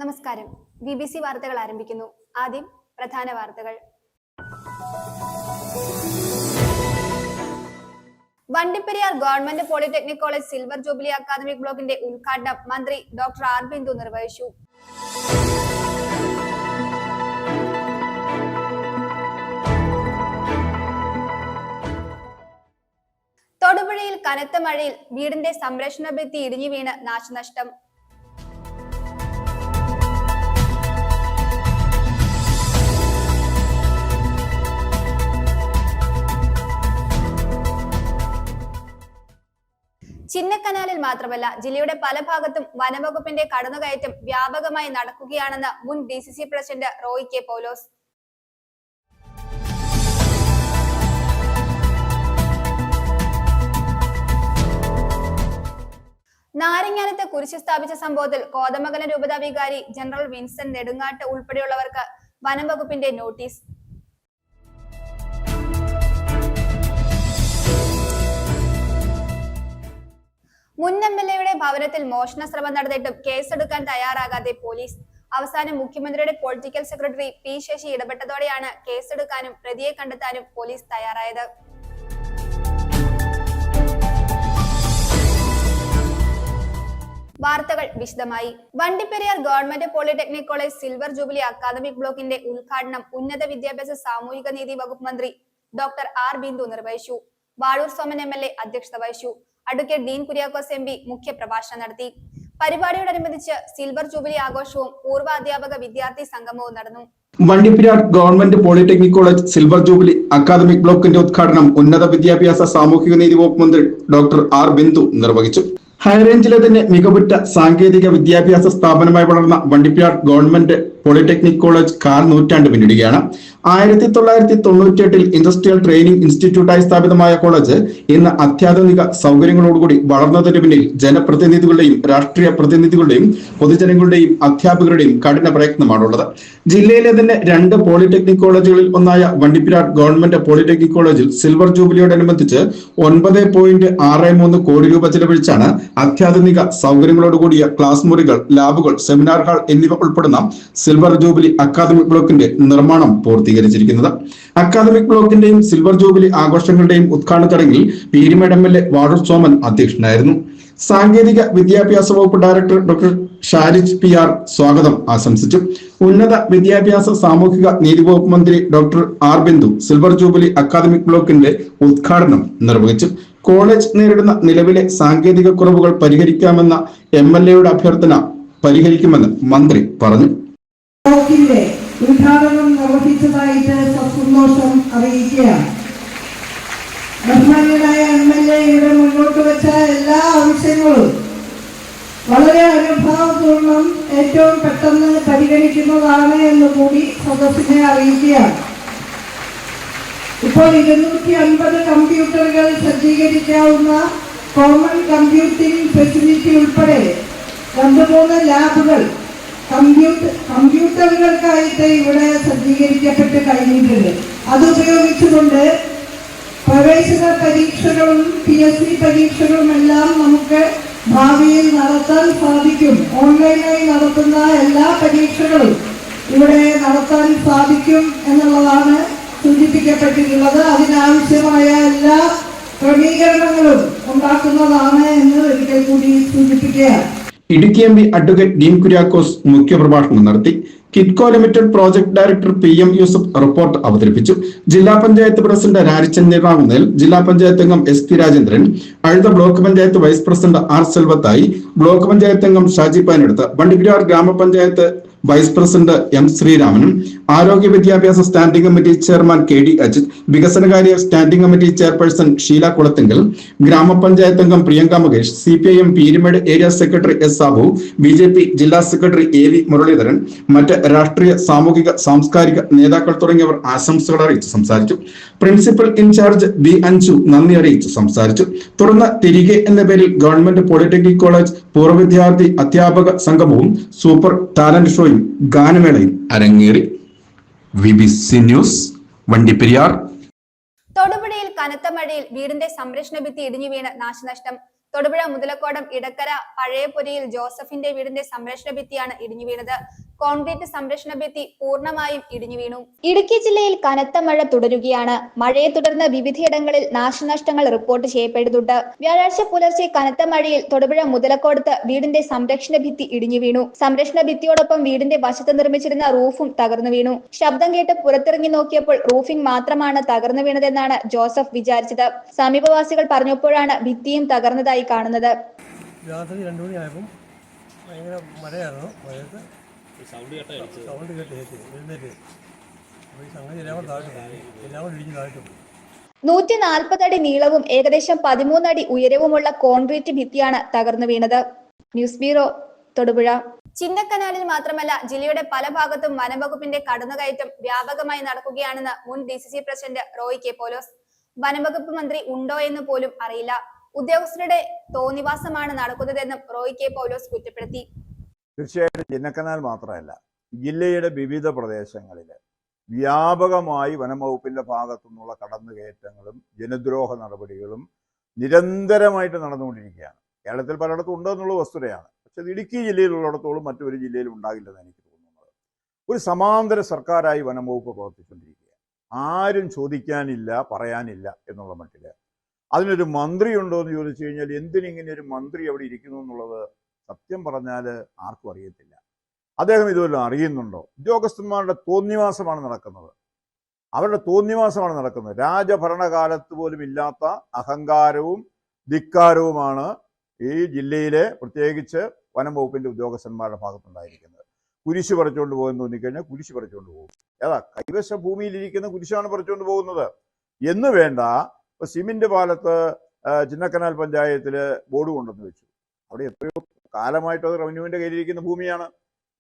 നമസ്കാരം. BBC വാർത്തകൾ ആരംഭിക്കുന്നു. ആദ്യം പ്രധാന വാർത്തകൾ. Vandiperiyar government polytechnic college silver jubilee academic ബ്ലോക്കിന്റെ ഉദ്ഘാടനം മന്ത്രി ഡോക്ടർ ആർ ബിന്ദു നിർവഹിച്ചു. തൊടുപുഴയിൽ കനത്ത മഴയിൽ വീടിന്റെ സംരക്ഷണ ഭിത്തി ഇടിഞ്ഞു വീണ് നാശനഷ്ടം. ചിന്നക്കനാലിൽ മാത്രമല്ല ജില്ലയുടെ പല ഭാഗത്തും വനംവകുപ്പിന്റെ കടന്നുകയറ്റം വ്യാപകമായി നടക്കുകയാണെന്ന് മുൻ DCC പ്രസിഡന്റ് റോയ് കെ പൗലോസ്. നാരങ്ങാനത്ത് കുരിശ് സ്ഥാപിച്ച സംഭവത്തിൽ കോതമംഗലം രൂപതാ വികാരി ജനറൽ വിൻസെന്റ് നെടുങ്ങാട്ട് ഉൾപ്പെടെയുള്ളവർക്ക് വനംവകുപ്പിന്റെ നോട്ടീസ്. മുൻ MLA-യുടെ ഭവനത്തിൽ മോഷണ ശ്രമം നടന്നിട്ടും കേസെടുക്കാൻ തയ്യാറാകാതെ പോലീസ്. അവസാനം മുഖ്യമന്ത്രിയുടെ പൊളിറ്റിക്കൽ സെക്രട്ടറി P. ശശി ഇടപെട്ടതോടെയാണ് കേസെടുക്കാനും പ്രതിയെ കണ്ടെത്താനും പോലീസ് തയ്യാറായത്. വാർത്തകൾ വിശദമായി. Vandiperiyar government polytechnic college silver jubilee academic ബ്ലോക്കിന്റെ ഉദ്ഘാടനം ഉന്നത വിദ്യാഭ്യാസ സാമൂഹിക നീതി വകുപ്പ് മന്ത്രി ഡോക്ടർ ആർ ബിന്ദു നിർവഹിച്ചു. വാഴൂർ സോമൻ MLA അധ്യക്ഷത വഹിച്ചു. അഡ്വക്കേറ്റ് ഡീൻ കുര്യാക്കോസ് MP മുഖ്യ പ്രഭാഷണം നടത്തി. പരിപാടിയോടനുബന്ധിച്ച് സിൽവർ ജൂബിലി ആഘോഷവും പൂർവ്വ അധ്യാപക വിദ്യാർത്ഥി സംഗമവും നടന്നു. Vandiperiyar government polytechnic college silver jubilee academic ബ്ലോക്കിന്റെ ഉദ്ഘാടനം ഉന്നത വിദ്യാഭ്യാസ സാമൂഹിക നീതി വകുപ്പ് മന്ത്രി ഡോക്ടർ ആർ ബിന്ദു നിർവഹിച്ചു. ഹൈറേഞ്ചിലെ തന്നെ മികവുറ്റ സാങ്കേതിക വിദ്യാഭ്യാസ സ്ഥാപനമായി വളർന്ന വണ്ടിപ്പെരിയാർ ഗവൺമെന്റ് പോളിടെക്നിക് കോളേജ് കാൽ നൂറ്റാണ്ട് പിന്നിടുകയാണ്. 1998 ഇൻഡസ്ട്രിയൽ ട്രെയിനിംഗ് ഇൻസ്റ്റിറ്റ്യൂട്ടായി സ്ഥാപിതമായ കോളേജ് ഇന്ന് അത്യാധുനിക സൗകര്യങ്ങളോടുകൂടി വളർന്നതിന് പിന്നിൽ ജനപ്രതിനിധികളുടെയും രാഷ്ട്രീയ പ്രതിനിധികളുടെയും പൊതുജനങ്ങളുടെയും അധ്യാപകരുടെയും കഠിന പ്രയത്നമാണുള്ളത്. ജില്ലയിലെ തന്നെ 2 പോളിടെക്നിക് കോളേജുകളിൽ ഒന്നായ വണ്ടിപ്പെരിയാർ ഗവൺമെന്റ് പോളിടെക്നിക് കോളേജിൽ സിൽവർ ജൂബിലിയോടനുബന്ധിച്ച് 9.63 കോടി രൂപ ചെലവഴിച്ചാണ് അത്യാധുനിക സൗകര്യങ്ങളോടുകൂടിയ ക്ലാസ് മുറികൾ, ലാബുകൾ, സെമിനാർ ഹാൾ എന്നിവ ഉൾപ്പെടുന്ന സിൽവർ ജൂബിലി അക്കാദമിക് ബ്ലോക്കിന്റെ നിർമ്മാണം പൂർത്തീകരിച്ചിരിക്കുന്നത്. അക്കാദമിക് ബ്ലോക്കിന്റെയും സിൽവർ ജൂബിലി ആഘോഷങ്ങളുടെയും ഉദ്ഘാടന ചടങ്ങിൽ പീരുമേട് MLA വാഴൂർ സോമൻ അധ്യക്ഷനായിരുന്നു. സാങ്കേതിക വിദ്യാഭ്യാസ വകുപ്പ് ഡയറക്ടർ ഡോക്ടർ ഷാരിജ് PR സ്വാഗതം ആശംസിച്ചു. ഉന്നത വിദ്യാഭ്യാസ സാമൂഹിക നീതി വകുപ്പ് മന്ത്രി doctor R Bindu silver jubilee academic ബ്ലോക്കിന്റെ ഉദ്ഘാടനം നിർവഹിച്ചു. കോളേജ് നേരിടുന്ന നിലവിലെ സാങ്കേതിക കുറവുകൾ പരിഹരിക്കാമെന്ന MLA-യുടെ അഭ്യർത്ഥന പരിഹരിക്കുമെന്ന് മന്ത്രി പറഞ്ഞു. ഉദ്ഘാടനം നിർവഹിച്ചതായിട്ട് സന്തോഷം അറിയിക്കുകയാണ്. ബഹുമാന്യനായ MLA ഇവിടെ മുന്നോട്ട് വെച്ച എല്ലാ ആവശ്യങ്ങളും വളരെ അനുഭാവപൂർവ്വം ഏറ്റവും പെട്ടെന്ന് പരിഗണിക്കുന്നതാണ് എന്ന് കൂടി സദസ്സിനെ അറിയിക്കുകയാണ്. ഇപ്പോൾ 250 കമ്പ്യൂട്ടറുകൾ സജ്ജീകരിക്കാവുന്ന കോമൺ കമ്പ്യൂട്ടിംഗ് ഫെസിലിറ്റി ഉൾപ്പെടെ 2-3 ലാബുകൾ കമ്പ്യൂട്ടറുകൾക്കായിട്ട് ഇവിടെ സജ്ജീകരിക്കപ്പെട്ട് കഴിഞ്ഞിട്ടുണ്ട്. അതുപയോഗിച്ചുകൊണ്ട് പ്രവേശന പരീക്ഷകളും PSC പരീക്ഷകളും എല്ലാം നമുക്ക് ഭാവിയിൽ നടത്താൻ സാധിക്കും. ഓൺലൈനായി നടത്തുന്ന എല്ലാ പരീക്ഷകളും ഇവിടെ നടത്താൻ സാധിക്കും എന്നുള്ളതാണ് സൂചിപ്പിക്കപ്പെട്ടിട്ടുള്ളത്. അതിനാവശ്യമായ എല്ലാ ക്രമീകരണങ്ങളും ഉണ്ടാക്കുന്നതാണ് എന്ന് ഒരിക്കൽ കൂടി സൂചിപ്പിക്കുകയാണ്. ഇടുക്കി MP അഡ്വക്കേറ്റ് ഡീൻ കുര്യാക്കോസ് മുഖ്യപ്രഭാഷണം നടത്തി. Kitco limited project director PM Yusuf report അവതരിപ്പിച്ചു. ജില്ലാ പഞ്ചായത്ത് പ്രസിഡന്റ് രാരിച്ചന്ദ്രൻ റാവുന്നേൽ, ജില്ലാ പഞ്ചായത്ത് അംഗം SP Rajendran, Azhutha block panchayat vice president R Selvathai, block panchayat അംഗം ഷാജി പാനെടുത്ത്, വണ്ടിപ്പെരിയാർ ഗ്രാമപഞ്ചായത്ത് വൈസ് പ്രസിഡന്റ് M ശ്രീരാമനും, ആരോഗ്യ വിദ്യാഭ്യാസ standing committee chairman KD Ajith, വികസനകാര്യ standing committee chairperson Sheela Kulathinkal, ഗ്രാമപഞ്ചായത്ത് അംഗം Priyanka Makesh, CPIM Peerumedu area secretary S Sabu, BJP ജില്ലാ സെക്രട്ടറി AV മുരളീധരൻ, മറ്റ് രാഷ്ട്രീയ സാമൂഹിക സാംസ്കാരിക നേതാക്കൾ തുടങ്ങിയവർ ആശംസകൾ അറിയിച്ച് സംസാരിച്ചു. പ്രിൻസിപ്പൽ ഇൻചാർജ് B അഞ്ജു നന്ദി അറിയിച്ച് സംസാരിച്ചു. തുടർന്ന് തിരികെ എന്ന പേരിൽ ഗവൺമെന്റ് പോളിടെക്നിക് കോളേജ് പൂർവ്വ വിദ്യാർത്ഥി അധ്യാപക സംഗമവും സൂപ്പർ ടാലന്റ് ഷോയും ഗാനമേളയും അരങ്ങേറി. BBC news Vandiperiyar. തൊടുപുഴയിൽ കനത്ത മഴയിൽ വീടിന്റെ സംരക്ഷണ ഭിത്തി ഇടിഞ്ഞു വീണ് നാശനഷ്ടം. തൊടുപുഴ മുതലക്കോടം ഇടക്കര പഴയപുരയിൽ ജോസഫിന്റെ വീടിന്റെ സംരക്ഷണ ഭിത്തിയാണ് ഇടിഞ്ഞു വീണത്. കോൺക്രീറ്റ് സംരക്ഷണ ഭിത്തി പൂർണ്ണമായും ഇടിഞ്ഞു വീണു. ഇടുക്കി ജില്ലയിൽ കനത്ത മഴ തുടരുകയാണ്. മഴയെ തുടർന്ന് വിവിധയിടങ്ങളിൽ നാശനഷ്ടങ്ങൾ റിപ്പോർട്ട് ചെയ്യപ്പെടുന്നുണ്ട്. വ്യാഴാഴ്ച പുലർച്ചെ കനത്ത മഴയിൽ തൊടുപുഴ മുതലക്കോടത്ത് വീടിന്റെ സംരക്ഷണ ഭിത്തി ഇടിഞ്ഞു വീണു. സംരക്ഷണ ഭിത്തിയോടൊപ്പം വീടിന്റെ വശത്ത് നിർമ്മിച്ചിരുന്ന റൂഫും തകർന്നു വീണു. ശബ്ദം കേട്ട് പുറത്തിറങ്ങി നോക്കിയപ്പോൾ റൂഫിംഗ് മാത്രമാണ് തകർന്നു വീണതെന്നാണ് ജോസഫ് വിചാരിച്ചത്. സമീപവാസികൾ പറഞ്ഞപ്പോഴാണ് ഭിത്തിയും തകർന്നതായി കാണുന്നത്. രാത്രി 2 മണിയായപ്പം ഭയങ്കര മഴയായിരുന്നു. മഴയത്ത് സൗണ്ട് കേട്ട് എഴുന്നേറ്റ് അപ്പോൾ ഈ സംഗതി എല്ലാം കൂടെ ഇടിഞ്ഞ് താഴ്ത്തു. 140 അടി നീളവും ഏകദേശം 13 അടി ഉയരവുമുള്ള കോൺക്രീറ്റ് ഭിത്തിയാണ് തകർന്നു വീണത്. News bureau, Thodupuzha. ചിന്നക്കനാലിൽ മാത്രമല്ല ജില്ലയുടെ പല ഭാഗത്തും വനംവകുപ്പിന്റെ കടന്നുകയറ്റം വ്യാപകമായി നടക്കുകയാണെന്ന് മുൻ DCC president Roy K Paulose. വനംവകുപ്പ് മന്ത്രി ഉണ്ടോ എന്ന് പോലും അറിയില്ല. ഉദ്യോഗസ്ഥരുടെ തോന്നിവാസമാണ് നടക്കുന്നതെന്നും റോയ് കെ പൗലോസ് കുറ്റപ്പെടുത്തി. തീർച്ചയായിട്ടും ചിന്നക്കനാൽ മാത്രമല്ല, ജില്ലയുടെ വിവിധ പ്രദേശങ്ങളിൽ വ്യാപകമായി വനംവകുപ്പിന്റെ ഭാഗത്തു നിന്നുള്ള കടന്നുകയറ്റങ്ങളും ജനദ്രോഹ നടപടികളും നിരന്തരമായിട്ട് നടന്നുകൊണ്ടിരിക്കുകയാണ്. കേരളത്തിൽ പലയിടത്തും ഉണ്ടെന്നുള്ള വസ്തുതയാണ്. പക്ഷെ ഇടുക്കി ജില്ലയിലുള്ളിടത്തോളം മറ്റൊരു ജില്ലയിലും ഉണ്ടാകില്ലെന്ന് എനിക്ക് തോന്നുന്നത്. ഒരു സമാന്തര സർക്കാരായി വനംവകുപ്പ് പ്രവർത്തിച്ചുകൊണ്ടിരിക്കുക. ആരും ചോദിക്കാനില്ല, പറയാനില്ല എന്നുള്ള മട്ടില്. അതിനൊരു മന്ത്രി ഉണ്ടോ എന്ന് ചോദിച്ചു കഴിഞ്ഞാൽ എന്തിനിങ്ങനെ ഒരു മന്ത്രി അവിടെ ഇരിക്കുന്നു എന്നുള്ളത് സത്യം പറഞ്ഞാൽ ആർക്കും അറിയത്തില്ല. അദ്ദേഹം ഇതുവരെല്ലാം അറിയുന്നുണ്ടോ? ഉദ്യോഗസ്ഥന്മാരുടെ തോന്നിവാസമാണ് നടക്കുന്നത്. അവരുടെ തോന്നിവാസമാണ് നടക്കുന്നത്. രാജഭരണകാലത്ത് പോലും ഇല്ലാത്ത അഹങ്കാരവും ധിക്കാരവുമാണ് ഈ ജില്ലയിലെ പ്രത്യേകിച്ച് വനം വകുപ്പിന്റെ ഉദ്യോഗസ്ഥന്മാരുടെ ഭാഗത്തുണ്ടായിരിക്കുന്നത്. കുരിശ് പറിച്ചുകൊണ്ട് പോകുമെന്ന് തോന്നിക്കഴിഞ്ഞാൽ കുരിശ് പറിച്ചുകൊണ്ട് പോകും. ഏതാ കൈവശ ഭൂമിയിലിരിക്കുന്ന കുരിശാണ് പറിച്ചുകൊണ്ട് പോകുന്നത് എന്ന് വേണ്ട. ഇപ്പൊ സിമിന്റ് പാലത്ത് ചിന്നക്കനാൽ പഞ്ചായത്തിൽ ബോർഡ് കൊണ്ടുവന്ന് വെച്ചു. അവിടെ എത്രയോ കാലമായിട്ട് അത് റവന്യൂവിന്റെ കയ്യിലിരിക്കുന്ന ഭൂമിയാണ്.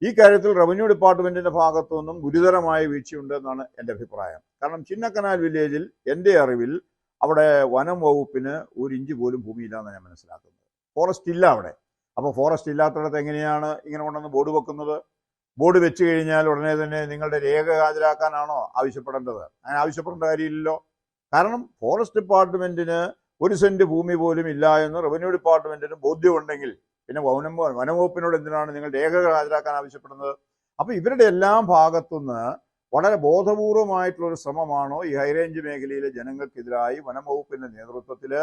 ഈ കാര്യത്തിൽ റവന്യൂ ഡിപ്പാർട്ട്മെന്റിന്റെ ഭാഗത്തു നിന്നും ഗുരുതരമായ വീഴ്ചയുണ്ട് എന്നാണ് എൻ്റെ അഭിപ്രായം. കാരണം ചിന്നക്കനാൽ വില്ലേജിൽ എൻ്റെ അറിവിൽ അവിടെ വനം വകുപ്പിന് 1 ഇഞ്ച് പോലും ഭൂമിയില്ലാന്ന് ഞാൻ മനസ്സിലാക്കുന്നത്. ഫോറസ്റ്റ് ഇല്ല അവിടെ. അപ്പോൾ ഫോറസ്റ്റ് ഇല്ലാത്തടത്ത് എങ്ങനെയാണ് ഇങ്ങനെ കൊണ്ടുവന്ന് ബോർഡ് വെക്കുന്നത്? ബോർഡ് വെച്ച് കഴിഞ്ഞാൽ ഉടനെ തന്നെ നിങ്ങളുടെ രേഖ ഹാജരാക്കാനാണോ ആവശ്യപ്പെടേണ്ടത്? അങ്ങനെ ആവശ്യപ്പെടേണ്ട കാര്യമില്ലല്ലോ. കാരണം ഫോറസ്റ്റ് ഡിപ്പാർട്ട്മെന്റിന് 1 സെന്റ് ഭൂമി പോലും ഇല്ല എന്ന് റവന്യൂ ഡിപ്പാർട്ട്മെന്റിന് ബോധ്യമുണ്ടെങ്കിൽ പിന്നെ വനംവകുപ്പിനോട് എന്തിനാണ് നിങ്ങൾ രേഖകൾ ഹാജരാക്കാൻ ആവശ്യപ്പെടുന്നത്? അപ്പൊ ഇവരുടെ എല്ലാം ഭാഗത്തുനിന്ന് വളരെ ബോധപൂർവമായിട്ടുള്ള ഒരു ശ്രമമാണോ ഈ ഹൈറേഞ്ച് മേഖലയിലെ ജനങ്ങൾക്കെതിരായി വനംവകുപ്പിന്റെ നേതൃത്വത്തിൽ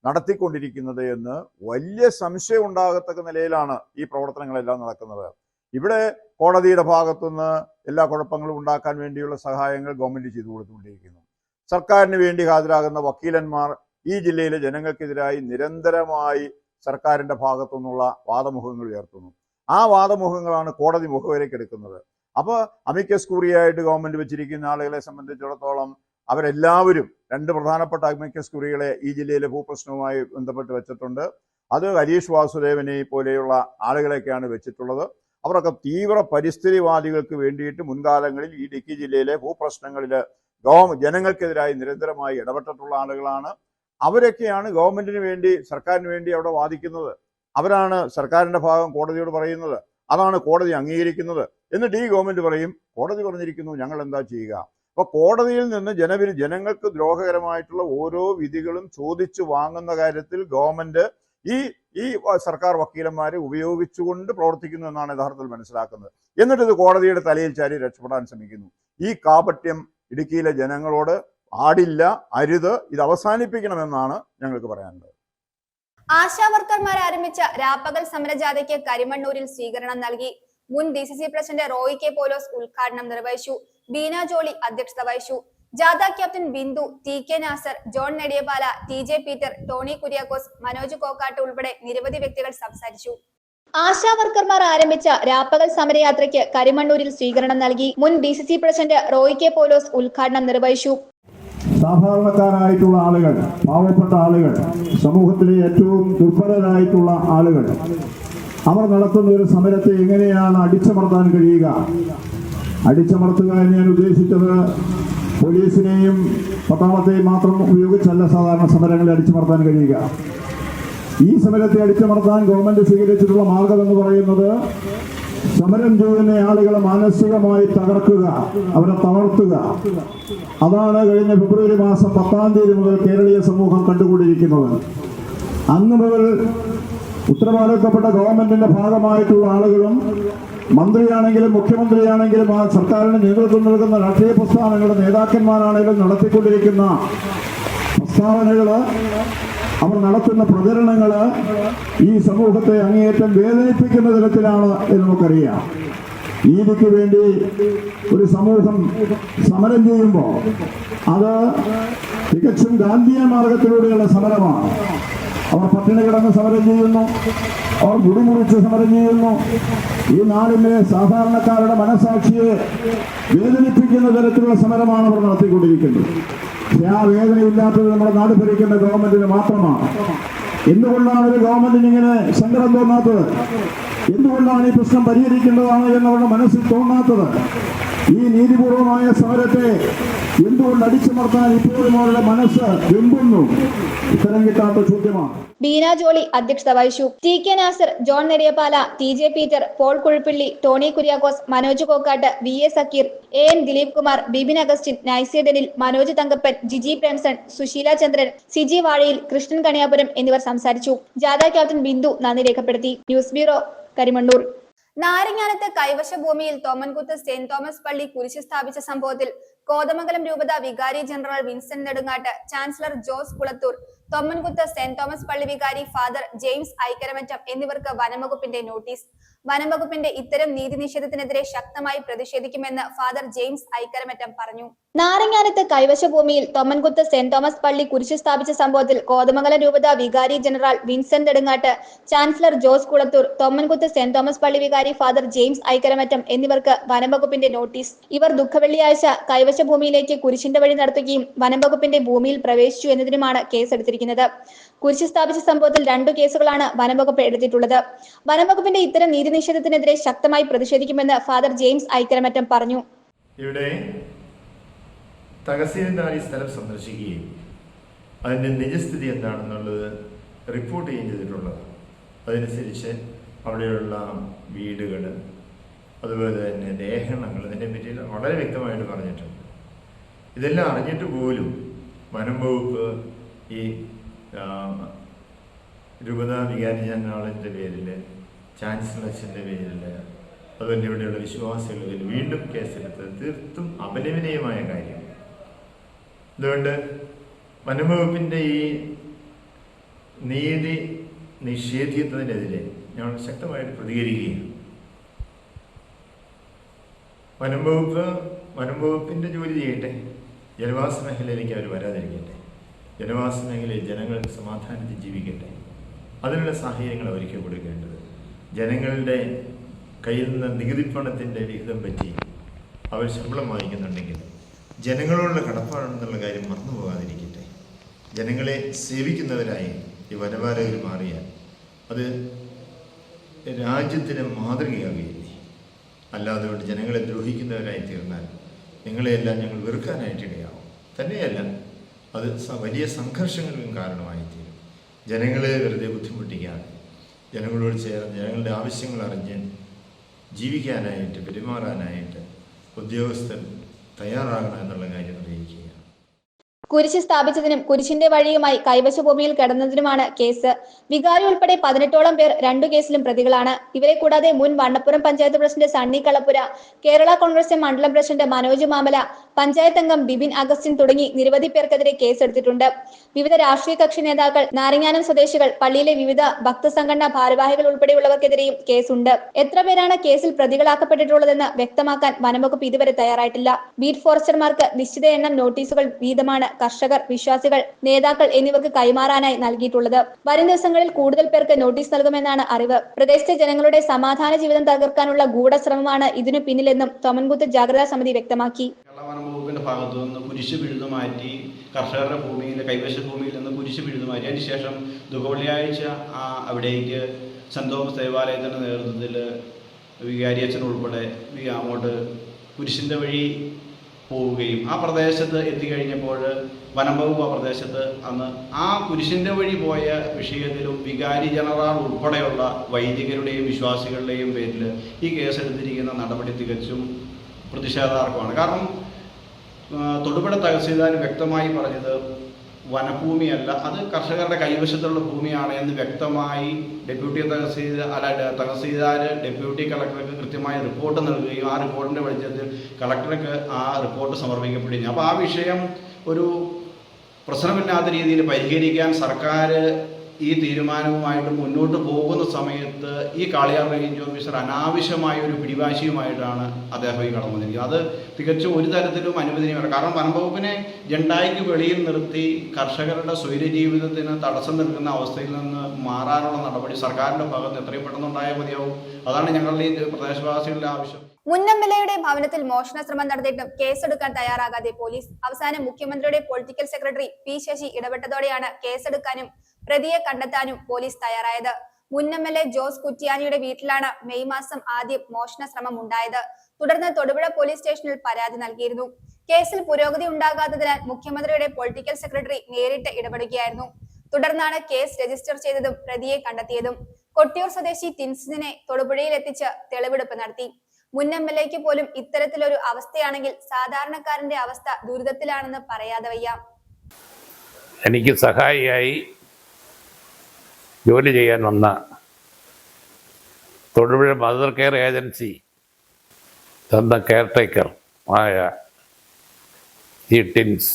നടത്തിക്കൊണ്ടിരിക്കുന്നത് എന്ന് വലിയ സംശയം ഉണ്ടാകത്തക്ക നിലയിലാണ് ഈ പ്രവർത്തനങ്ങളെല്ലാം നടക്കുന്നത്. ഇവിടെ കോടതിയുടെ ഭാഗത്തുനിന്ന് എല്ലാ കുഴപ്പങ്ങളും ഉണ്ടാക്കാൻ വേണ്ടിയുള്ള സഹായങ്ങൾ ഗവൺമെന്റ് ചെയ്തു കൊടുത്തുകൊണ്ടിരിക്കുന്നു. സർക്കാരിന് വേണ്ടി ഹാജരാകുന്ന വക്കീലന്മാർ ഈ ജില്ലയിലെ ജനങ്ങൾക്കെതിരായി നിരന്തരമായി സർക്കാരിന്റെ ഭാഗത്തു നിന്നുള്ള വാദമുഖങ്ങൾ ഉയർത്തുന്നു. ആ വാദമുഖങ്ങളാണ് കോടതി മുഖവരയ്ക്ക് എടുക്കുന്നത്. അപ്പോൾ അമിക്കസ് ക്യൂറിയായിട്ട് ഗവൺമെന്റ് വെച്ചിരിക്കുന്ന ആളുകളെ സംബന്ധിച്ചിടത്തോളം അവരെല്ലാവരും 2 പ്രധാനപ്പെട്ട അമിക്കസ് ക്യൂറികളെ ഈ ജില്ലയിലെ ഭൂപ്രശ്നവുമായി ബന്ധപ്പെട്ട് വെച്ചിട്ടുണ്ട്. അത് ഹരീഷ് വാസുദേവനെ പോലെയുള്ള ആളുകളെയൊക്കെയാണ് വെച്ചിട്ടുള്ളത്. അവരൊക്കെ തീവ്ര പരിസ്ഥിതിവാദികൾക്ക് വേണ്ടിയിട്ട് മുൻകാലങ്ങളിൽ ഈ ഇടുക്കി ജില്ലയിലെ ഭൂപ്രശ്നങ്ങളിൽ ജനങ്ങൾക്കെതിരായി നിരന്തരമായി ഇടപെട്ടിട്ടുള്ള ആളുകളാണ്. അവരൊക്കെയാണ് ഗവൺമെന്റിന് വേണ്ടി, സർക്കാരിന് വേണ്ടി അവിടെ വാദിക്കുന്നത്. അവരാണ് സർക്കാരിന്റെ ഭാഗം കോടതിയോട് പറയുന്നത്. അതാണ് കോടതി അംഗീകരിക്കുന്നത്. എന്നിട്ട് ഈ ഗവൺമെന്റ് പറയും കോടതി പറഞ്ഞിരിക്കുന്നു, ഞങ്ങൾ എന്താ ചെയ്യുക? അപ്പൊ കോടതിയിൽ നിന്ന് ജനങ്ങൾക്ക് ദ്രോഹകരമായിട്ടുള്ള ഓരോ വിധികളും ചോദിച്ചു വാങ്ങുന്ന കാര്യത്തിൽ ഗവൺമെന്റ് ഈ സർക്കാർ വക്കീലന്മാരെ ഉപയോഗിച്ചുകൊണ്ട് പ്രവർത്തിക്കുന്നു എന്നാണ് യഥാർത്ഥത്തിൽ മനസ്സിലാക്കുന്നത്. എന്നിട്ട് ഇത് കോടതിയുടെ തലയിൽ ചാരി രക്ഷപ്പെടാൻ ശ്രമിക്കുന്നു. ഈ കാപട്യം ഇടുക്കിയിലെ ജനങ്ങളോട് ആടില്ല, അരുത്. ഇത് അവസാനിപ്പിക്കണമെന്നാണ് ഞങ്ങൾക്ക് പറയാനുള്ളത്. ആശാ വർക്കർമാർ ആരംഭിച്ച രാപ്പകൽ സമരജാഥയ്ക്ക് കരിമണ്ണൂരിൽ സ്വീകരണം നൽകി. മുൻ DCC president Roy K Paulose ഉദ്ഘാടനം നിർവഹിച്ചു. ബീന ജോളി അധ്യക്ഷത വഹിച്ചു. ജാഥ captain Bindu, TK Nasser, John Nediyapala, TJ Peter, Tony Kuriakose, Manoj Kokkattu ഉൾപ്പെടെ നിരവധി വ്യക്തികൾ സംസാരിച്ചു. ആശാ വർക്കർമാർ ആരംഭിച്ച രാപ്പകൽ സമരയാത്രയ്ക്ക് കരിമണ്ണൂരിൽ സ്വീകരണം നൽകി. മുൻ DCC president Roy K Paulose ഉദ്ഘാടനം നിർവഹിച്ചു. സാധാരണക്കാരായിട്ടുള്ള ആളുകൾ, പാവപ്പെട്ട ആളുകൾ, സമൂഹത്തിലെ ഏറ്റവും ദുർബലരായിട്ടുള്ള ആളുകൾ, അവർ നടത്തുന്ന ഒരു സമരത്തെ എങ്ങനെയാണ് അടിച്ചമർത്താൻ കഴിയുക? അടിച്ചമർത്തുക എന്ന് ഞാൻ ഉദ്ദേശിച്ചത് പോലീസിനെയും പട്ടാളത്തെയും മാത്രം ഉപയോഗിച്ചല്ല സാധാരണ സമരങ്ങളെ അടിച്ചമർത്താൻ കഴിയുക. ഈ സമരത്തെ അടിച്ചമർത്താൻ ഗവൺമെന്റ് സ്വീകരിച്ചിട്ടുള്ള മാർഗം എന്ന് പറയുന്നത് സമരം ചെയ്യുന്ന ആളുകളെ മാനസികമായി തകർക്കുക, അവരെ തളർത്തുക. അതാണ് കഴിഞ്ഞ ഫെബ്രുവരി മാസം 10-ാം തീയതി മുതൽ കേരളീയ സമൂഹം കണ്ടുകൊണ്ടിരിക്കുന്നത്. അന്ന് മുതൽ ഉത്തരവാദിത്തപ്പെട്ട ഗവൺമെന്റിന്റെ ഭാഗമായിട്ടുള്ള ആളുകളും മന്ത്രിയാണെങ്കിലും മുഖ്യമന്ത്രിയാണെങ്കിലും ആ സർക്കാരിന് നേതൃത്വം നൽകുന്ന രാഷ്ട്രീയ പ്രസ്ഥാനങ്ങളുടെ നേതാക്കന്മാരാണെങ്കിലും നടത്തിക്കൊണ്ടിരിക്കുന്ന പ്രസ്താവനകള്, അവർ നടത്തുന്ന പ്രചരണങ്ങള് ഈ സമൂഹത്തെ അങ്ങേയറ്റം വേദനിപ്പിക്കുന്ന തരത്തിലാണ് എന്ന് നമുക്കറിയാം. നീതിക്ക് വേണ്ടി ഒരു സമൂഹം സമരം ചെയ്യുമ്പോൾ അത് തികച്ചും ഗാന്ധിയൻ മാർഗത്തിലൂടെയുള്ള സമരമാണ്. അവർ പട്ടിണി കിടന്ന് സമരം ചെയ്യുന്നു, അവർ മുടിമുറിച്ച് സമരം ചെയ്യുന്നു. ഈ നാടിലെ സാധാരണക്കാരുടെ മനസാക്ഷിയെ വേദനിപ്പിക്കുന്ന തരത്തിലുള്ള സമരമാണ് അവർ നടത്തിക്കൊണ്ടിരിക്കുന്നത്. പക്ഷെ ആ വേദനയില്ലാത്തത് നമ്മുടെ നാട് ഭരിക്കുന്ന ഗവൺമെന്റിന് മാത്രമാണ്. എന്തുകൊണ്ടാണ് ഒരു ഗവൺമെന്റിന് ഇങ്ങനെ സങ്കടം തോന്നാത്തത്? എന്തുകൊണ്ടാണ് ഈ പ്രശ്നം പരിഹരിക്കേണ്ടതാണ് എന്നവരുടെ മനസ്സിൽ തോന്നാത്തത്? ഈ നീതിപൂർവമായ സമരത്തെ എന്തുകൊണ്ട് അടിച്ചമർത്താൻ ഇപ്പോഴും അവരുടെ മനസ്സ് വെമ്പുന്നു? ഉത്തരം കിട്ടാത്ത ചോദ്യമാണ്. ബീന ജോളി അധ്യക്ഷത വഹിച്ചു. T K Nasar, John Nediyapala, T J Peter, Paul Kuzhippilly, Tony Kuriakose, Manoj Kokkatt, V A Sakkeer, A N Dileep Kumar, Bibin Augustine, Naisy Denil, Manoj Thankappan, Jiji Premson, Susheela Chandran, Siji Vazhayil, Krishnan Kaniyapuram എന്നിവർ സംസാരിച്ചു. ജാഥ ക്യാപ്റ്റൻ ബിന്ദു നന്ദി രേഖപ്പെടുത്തി. News bureau, Karimannoor. നാരങ്ങാനത്ത് കൈവശ ഭൂമിയിൽ തോമൻകുത്ത് സെന്റ് തോമസ് പള്ളി കുരിശ് സ്ഥാപിച്ച സംഭവത്തിൽ കോതമംഗലം രൂപത വികാരി general Vincent Nedungattu, chancellor Jose Kulathoor, Thommankuthu saint Thomas പള്ളി വികാരി ഫാദർ ജെയിംസ് ഐക്കരമറ്റം എന്നിവർക്ക് വനംവകുപ്പിന്റെ നോട്ടീസ്. വനംവകുപ്പിന്റെ ഇത്തരം നീതി നിഷേധത്തിനെതിരെ ശക്തമായി പ്രതിഷേധിക്കുമെന്ന് ഫാദർ ജെയിംസ് ഐക്കരമറ്റം പറഞ്ഞു. നാരങ്ങാനത്ത് കൈവശ ഭൂമിയിൽ തൊമ്മൻകുത്ത് സെന്റ് തോമസ് പള്ളി കുരിശ് സ്ഥാപിച്ച സംഭവത്തിൽ കോതമംഗലം രൂപത വികാരി general Vincent Nedungattu, chancellor Jose Kulathoor, Thommankuthu saint Thomas പള്ളി വികാരി ഫാദർ ജെയിംസ് ഐക്കരമറ്റം എന്നിവർക്ക് വനംവകുപ്പിന്റെ നോട്ടീസ്. ഇവർ ദുഃഖവെള്ളിയാഴ്ച കൈവശ ഭൂമിയിലേക്ക് കുരിശിന്റെ വഴി നടത്തുകയും വനംവകുപ്പിന്റെ ഭൂമിയിൽ പ്രവേശിച്ചു എന്നതിനുമാണ് കേസെടുത്തിരിക്കുന്നത്. കുരിശ് സ്ഥാപിച്ച സംഭവത്തിൽ 2 കേസുകളാണ് വനംവകുപ്പ് എടുത്തിട്ടുള്ളത്. വനംവകുപ്പിന്റെ ഇത്തരം നീതി നിഷേധത്തിനെതിരെ ശക്തമായി പ്രതിഷേധിക്കുമെന്ന് ഫാദർ ജെയിംസ് ഐക്കരമറ്റം പറഞ്ഞു. ഇവിടെ തഹസീൽദാർ ഈ സ്ഥലം സന്ദർശിക്കുകയും അതിൻ്റെ നിജസ്ഥിതി എന്താണെന്നുള്ളത് റിപ്പോർട്ട് ചെയ്യുകയും ചെയ്തിട്ടുള്ളത്. അതനുസരിച്ച് അവിടെയുള്ള വീടുകൾ, അതുപോലെ തന്നെ ലേഖനങ്ങൾ, ഇതിനെ പറ്റി വളരെ വ്യക്തമായിട്ട് പറഞ്ഞിട്ടുണ്ട്. ഇതെല്ലാം അറിഞ്ഞിട്ട് പോലും വനം വകുപ്പ് ഈ രൂപത വികാരി ജനറലിൻ്റെ പേരിൽ, ചാൻസലർസിൻ്റെ പേരിൽ, അതുപോലെ ഇവിടെയുള്ള വിശ്വാസികളുടെ പേരിൽ വീണ്ടും കേസെടുത്ത് തീർത്തും അപലപനീയമായ കാര്യം. അതുകൊണ്ട് വനംവകുപ്പിൻ്റെ ഈ നീതി നിഷേധിക്കുന്നതിനെതിരെ ഞങ്ങൾ ശക്തമായിട്ട് പ്രതികരിക്കുകയാണ്. വനംവകുപ്പിൻ്റെ ജോലി ചെയ്യട്ടെ, ജനവാസ മേഖലയിലേക്ക് അവർ വരാതിരിക്കട്ടെ, ജനവാസ മേഖലയിൽ ജനങ്ങൾ സമാധാനത്തിൽ ജീവിക്കട്ടെ. അതിനുള്ള സാഹചര്യങ്ങൾ ഒരുക്കി കൊടുക്കേണ്ടത്. ജനങ്ങളുടെ കയ്യിൽ നിന്ന് നികുതിപ്പണത്തിൻ്റെ വിഹിതം പറ്റി അവർ ശമ്പളം വാങ്ങിക്കുന്നുണ്ടെങ്കിൽ ജനങ്ങളോടുള്ള കടപ്പാടെന്നുള്ള കാര്യം മറന്നു പോകാതിരിക്കട്ടെ. ജനങ്ങളെ സേവിക്കുന്നവരായി ഈ വനപാലകർ മാറിയാൽ അത് രാജ്യത്തിന് മാതൃകയാകുകയില്ലേ. അല്ലാതെ കൊണ്ട് ജനങ്ങളെ ദ്രോഹിക്കുന്നവരായി തീർന്നാൽ നിങ്ങളെയെല്ലാം ഞങ്ങൾ വെറുക്കാനായിട്ടിടയാവും. തന്നെയല്ല, അത് വലിയ സംഘർഷങ്ങൾക്കും കാരണമായി തീരും. ജനങ്ങളെ വെറുതെ ബുദ്ധിമുട്ടിക്കാതെ ജനങ്ങളോട് ചേർന്ന് ജനങ്ങളുടെ ആവശ്യങ്ങൾ അറിഞ്ഞ് ജീവിക്കാനായിട്ട്, പെരുമാറാനായിട്ട് ഉദ്യോഗസ്ഥർ തയ്യാറാകണം എന്നുള്ള കാര്യം അറിയിക്കുക. കുരിശ് സ്ഥാപിച്ചതിനും കുരിശിന്റെ വഴിയുമായി കൈവശ ഭൂമിയിൽ കിടന്നതിനുമാണ് കേസ്. വികാരി ഉൾപ്പെടെ 18ഓളം പേർ 2 കേസിലും പ്രതികളാണ്. ഇവരെ കൂടാതെ മുൻ വണ്ണപ്പുറം പഞ്ചായത്ത് പ്രസിഡന്റ് സണ്ണി കളപ്പുര, കേരള കോൺഗ്രസ് മണ്ഡലം പ്രസിഡന്റ് മനോജ് മാമല, പഞ്ചായത്ത് അംഗം ബിബിൻ അഗസ്റ്റിൻ തുടങ്ങി നിരവധി പേർക്കെതിരെ കേസെടുത്തിട്ടുണ്ട്. വിവിധ രാഷ്ട്രീയ കക്ഷി നേതാക്കൾ, നാരങ്ങാനം സ്വദേശികൾ, പള്ളിയിലെ വിവിധ ഭക്തസംഘടനാ ഭാരവാഹികൾ ഉൾപ്പെടെയുള്ളവർക്കെതിരെയും കേസുണ്ട്. എത്ര പേരാണ് കേസിൽ പ്രതികളാക്കപ്പെട്ടിട്ടുള്ളതെന്ന് വ്യക്തമാക്കാൻ വനംവകുപ്പ് ഇതുവരെ തയ്യാറായിട്ടില്ല. ബീറ്റ് ഫോറസ്റ്റർമാർക്ക് നിശ്ചിത എണ്ണം നോട്ടീസുകൾ വീതമാണ് കർഷകർ, വിശ്വാസികൾ, നേതാക്കൾ എന്നിവർക്ക് കൈമാറാനായി നൽകിയിട്ടുള്ളത്. വരും ദിവസങ്ങളിൽ കൂടുതൽ പേർക്ക് നോട്ടീസ് നൽകുമെന്നാണ് അറിവ്. പ്രദേശത്തെ ജനങ്ങളുടെ സമാധാന ജീവിതം തകർക്കാനുള്ള ഗൂഢശ്രമമാണ് ഇതിനു പിന്നിലെന്നും തൊമ്മൻകുത്ത് ജാഗ്രതാ സമിതി വ്യക്തമാക്കി. വനംവകുപ്പിന്റെ ഭാഗത്തു നിന്ന് കുരിശ് പിഴുതു മാറ്റി, കർഷകരുടെ ഭൂമിയിൽ, കൈവശ ഭൂമിയിൽ നിന്ന് കുരിശ് പിഴുതു മാറ്റി, അതിനുശേഷം ദുഃഖവെള്ളിയാഴ്ച അവിടേക്ക് സെന്റ് തോമസ് ദേവാലയത്തിന്റെ നേതൃത്വത്തിൽ വികാരി അച്ഛൻ ഉൾപ്പെടെ അങ്ങോട്ട് കുരിശിന്റെ വഴി പോവുകയും ആ പ്രദേശത്ത് എത്തിക്കഴിഞ്ഞപ്പോൾ വനംവകുപ്പ് ആ പ്രദേശത്ത് അന്ന് ആ കുരിശിൻ്റെ വഴി പോയ വിഷയത്തിലും വികാരി ജനറൽ ഉൾപ്പെടെയുള്ള വൈദികരുടെയും വിശ്വാസികളുടെയും പേരിൽ ഈ കേസെടുത്തിരിക്കുന്ന നടപടി തികച്ചും പ്രതിഷേധാർഹമാണ്. കാരണം തൊടുപുഴ തഹസീൽദാർ വ്യക്തമായി പറഞ്ഞത് വനഭൂമിയല്ല, അത് കർഷകരുടെ കൈവശത്തുള്ള ഭൂമിയാണ് എന്ന് വ്യക്തമായി തഹസീൽദാർ ഡെപ്യൂട്ടി കളക്ടർക്ക് കൃത്യമായ റിപ്പോർട്ട് നൽകുകയും ആ റിപ്പോർട്ടിൻ്റെ വെളിച്ചത്തിൽ കളക്ടർക്ക് ആ റിപ്പോർട്ട് സമർപ്പിക്കപ്പെടുകയും. അപ്പോൾ ആ വിഷയം ഒരു പ്രശ്നമില്ലാത്ത രീതിയിൽ പരിഹരിക്കാൻ സർക്കാർ ഈ തീരുമാനവുമായിട്ട് മുന്നോട്ട് പോകുന്ന സമയത്ത് ഈ കാളിയാർ റേഞ്ച് ഓഫീസർ അനാവശ്യമായ ഒരു പിടിവാശിയുമായിട്ടാണ് അദ്ദേഹം ഈ കടന്നു വന്നിരിക്കുന്നത്. അത് തികച്ചും ഒരു തരത്തിലും അനുവദനീയമല്ല. കാരണം വനംവകുപ്പിനെ ജണ്ടായിക്ക് വെളിയിൽ നിർത്തി കർഷകരുടെ സ്വൈര്യജീവിതത്തിന് തടസ്സം നിൽക്കുന്ന അവസ്ഥയിൽ നിന്ന് മാറാനുള്ള നടപടി സർക്കാരിൻ്റെ ഭാഗത്ത് എത്രയും പെട്ടെന്നുണ്ടായാൽ മതിയാവും. അതാണ് ഞങ്ങളുടെ ഈ പ്രദേശവാസികളുടെ ആവശ്യം. മുൻ MLA-യുടെ ഭവനത്തിൽ മോഷണ ശ്രമം നടത്തിയിട്ടും കേസെടുക്കാൻ തയ്യാറാകാതെ പോലീസ്. അവസാനം മുഖ്യമന്ത്രിയുടെ പൊളിറ്റിക്കൽ സെക്രട്ടറി P. ശശി ഇടപെട്ടതോടെയാണ് കേസെടുക്കാനും പ്രതിയെ കണ്ടെത്താനും പോലീസ് തയ്യാറായത്. മുൻ MLA ജോസ് കുറ്റ്യാനിയുടെ വീട്ടിലാണ് മെയ് മാസം ആദ്യം മോഷണ ശ്രമം ഉണ്ടായത്. തുടർന്ന് തൊടുപുഴ പോലീസ് സ്റ്റേഷനിൽ പരാതി നൽകിയിരുന്നു. കേസിൽ പുരോഗതി ഉണ്ടാകാത്തതിനാൽ മുഖ്യമന്ത്രിയുടെ പൊളിറ്റിക്കൽ സെക്രട്ടറി നേരിട്ട് ഇടപെടുകയായിരുന്നു. തുടർന്നാണ് കേസ് രജിസ്റ്റർ ചെയ്തതും പ്രതിയെ കണ്ടെത്തിയതും. കൊട്ടിയൂർ സ്വദേശി ടിൻസിനെ തൊടുപുഴയിൽ എത്തിച്ച് തെളിവെടുപ്പ് നടത്തി. മുൻ MLA-ക്ക് പോലും ഇത്തരത്തിലൊരു അവസ്ഥയാണെങ്കിൽ സാധാരണക്കാരന്റെ അവസ്ഥ ദുരിതത്തിലാണെന്ന് പറയാതെ വയ്യ. എനിക്ക് സഹായിയായി ജോലി ചെയ്യാൻ വന്ന തൊടുപുഴ മദർ കെയർ ഏജൻസി തന്ന കെയർ ടേക്കർ ആയ ഈ ടിൻസ്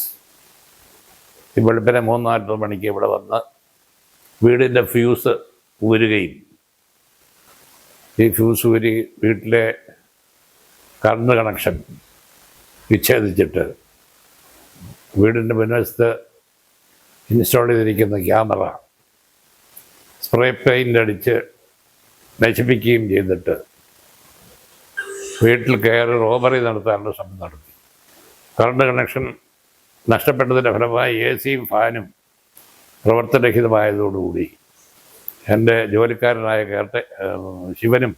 വെളുപ്പിനെ 3:40 മണിക്ക് ഇവിടെ വന്ന് വീടിൻ്റെ ഫ്യൂസ് ഊരുകയും ഈ ഫ്യൂസ് ഊരി വീട്ടിലെ കറണ്ട് കണക്ഷൻ വിച്ഛേദിച്ചിട്ട് വീടിൻ്റെ മുൻവശത്ത് ഇൻസ്റ്റാൾ ചെയ്തിരിക്കുന്ന ക്യാമറ സ്പ്രേ പെയിൻ്റ് അടിച്ച് നശിപ്പിക്കുകയും ചെയ്തിട്ട് വീട്ടിൽ കയറി റോബറി നടത്താനുള്ള ശ്രമം നടത്തി. കറണ്ട് കണക്ഷൻ നഷ്ടപ്പെട്ടതിൻ്റെ ഫലമായി AC-യും ഫാനും പ്രവർത്തനരഹിതമായതോടുകൂടി എൻ്റെ ജോലിക്കാരനായ ശിവനും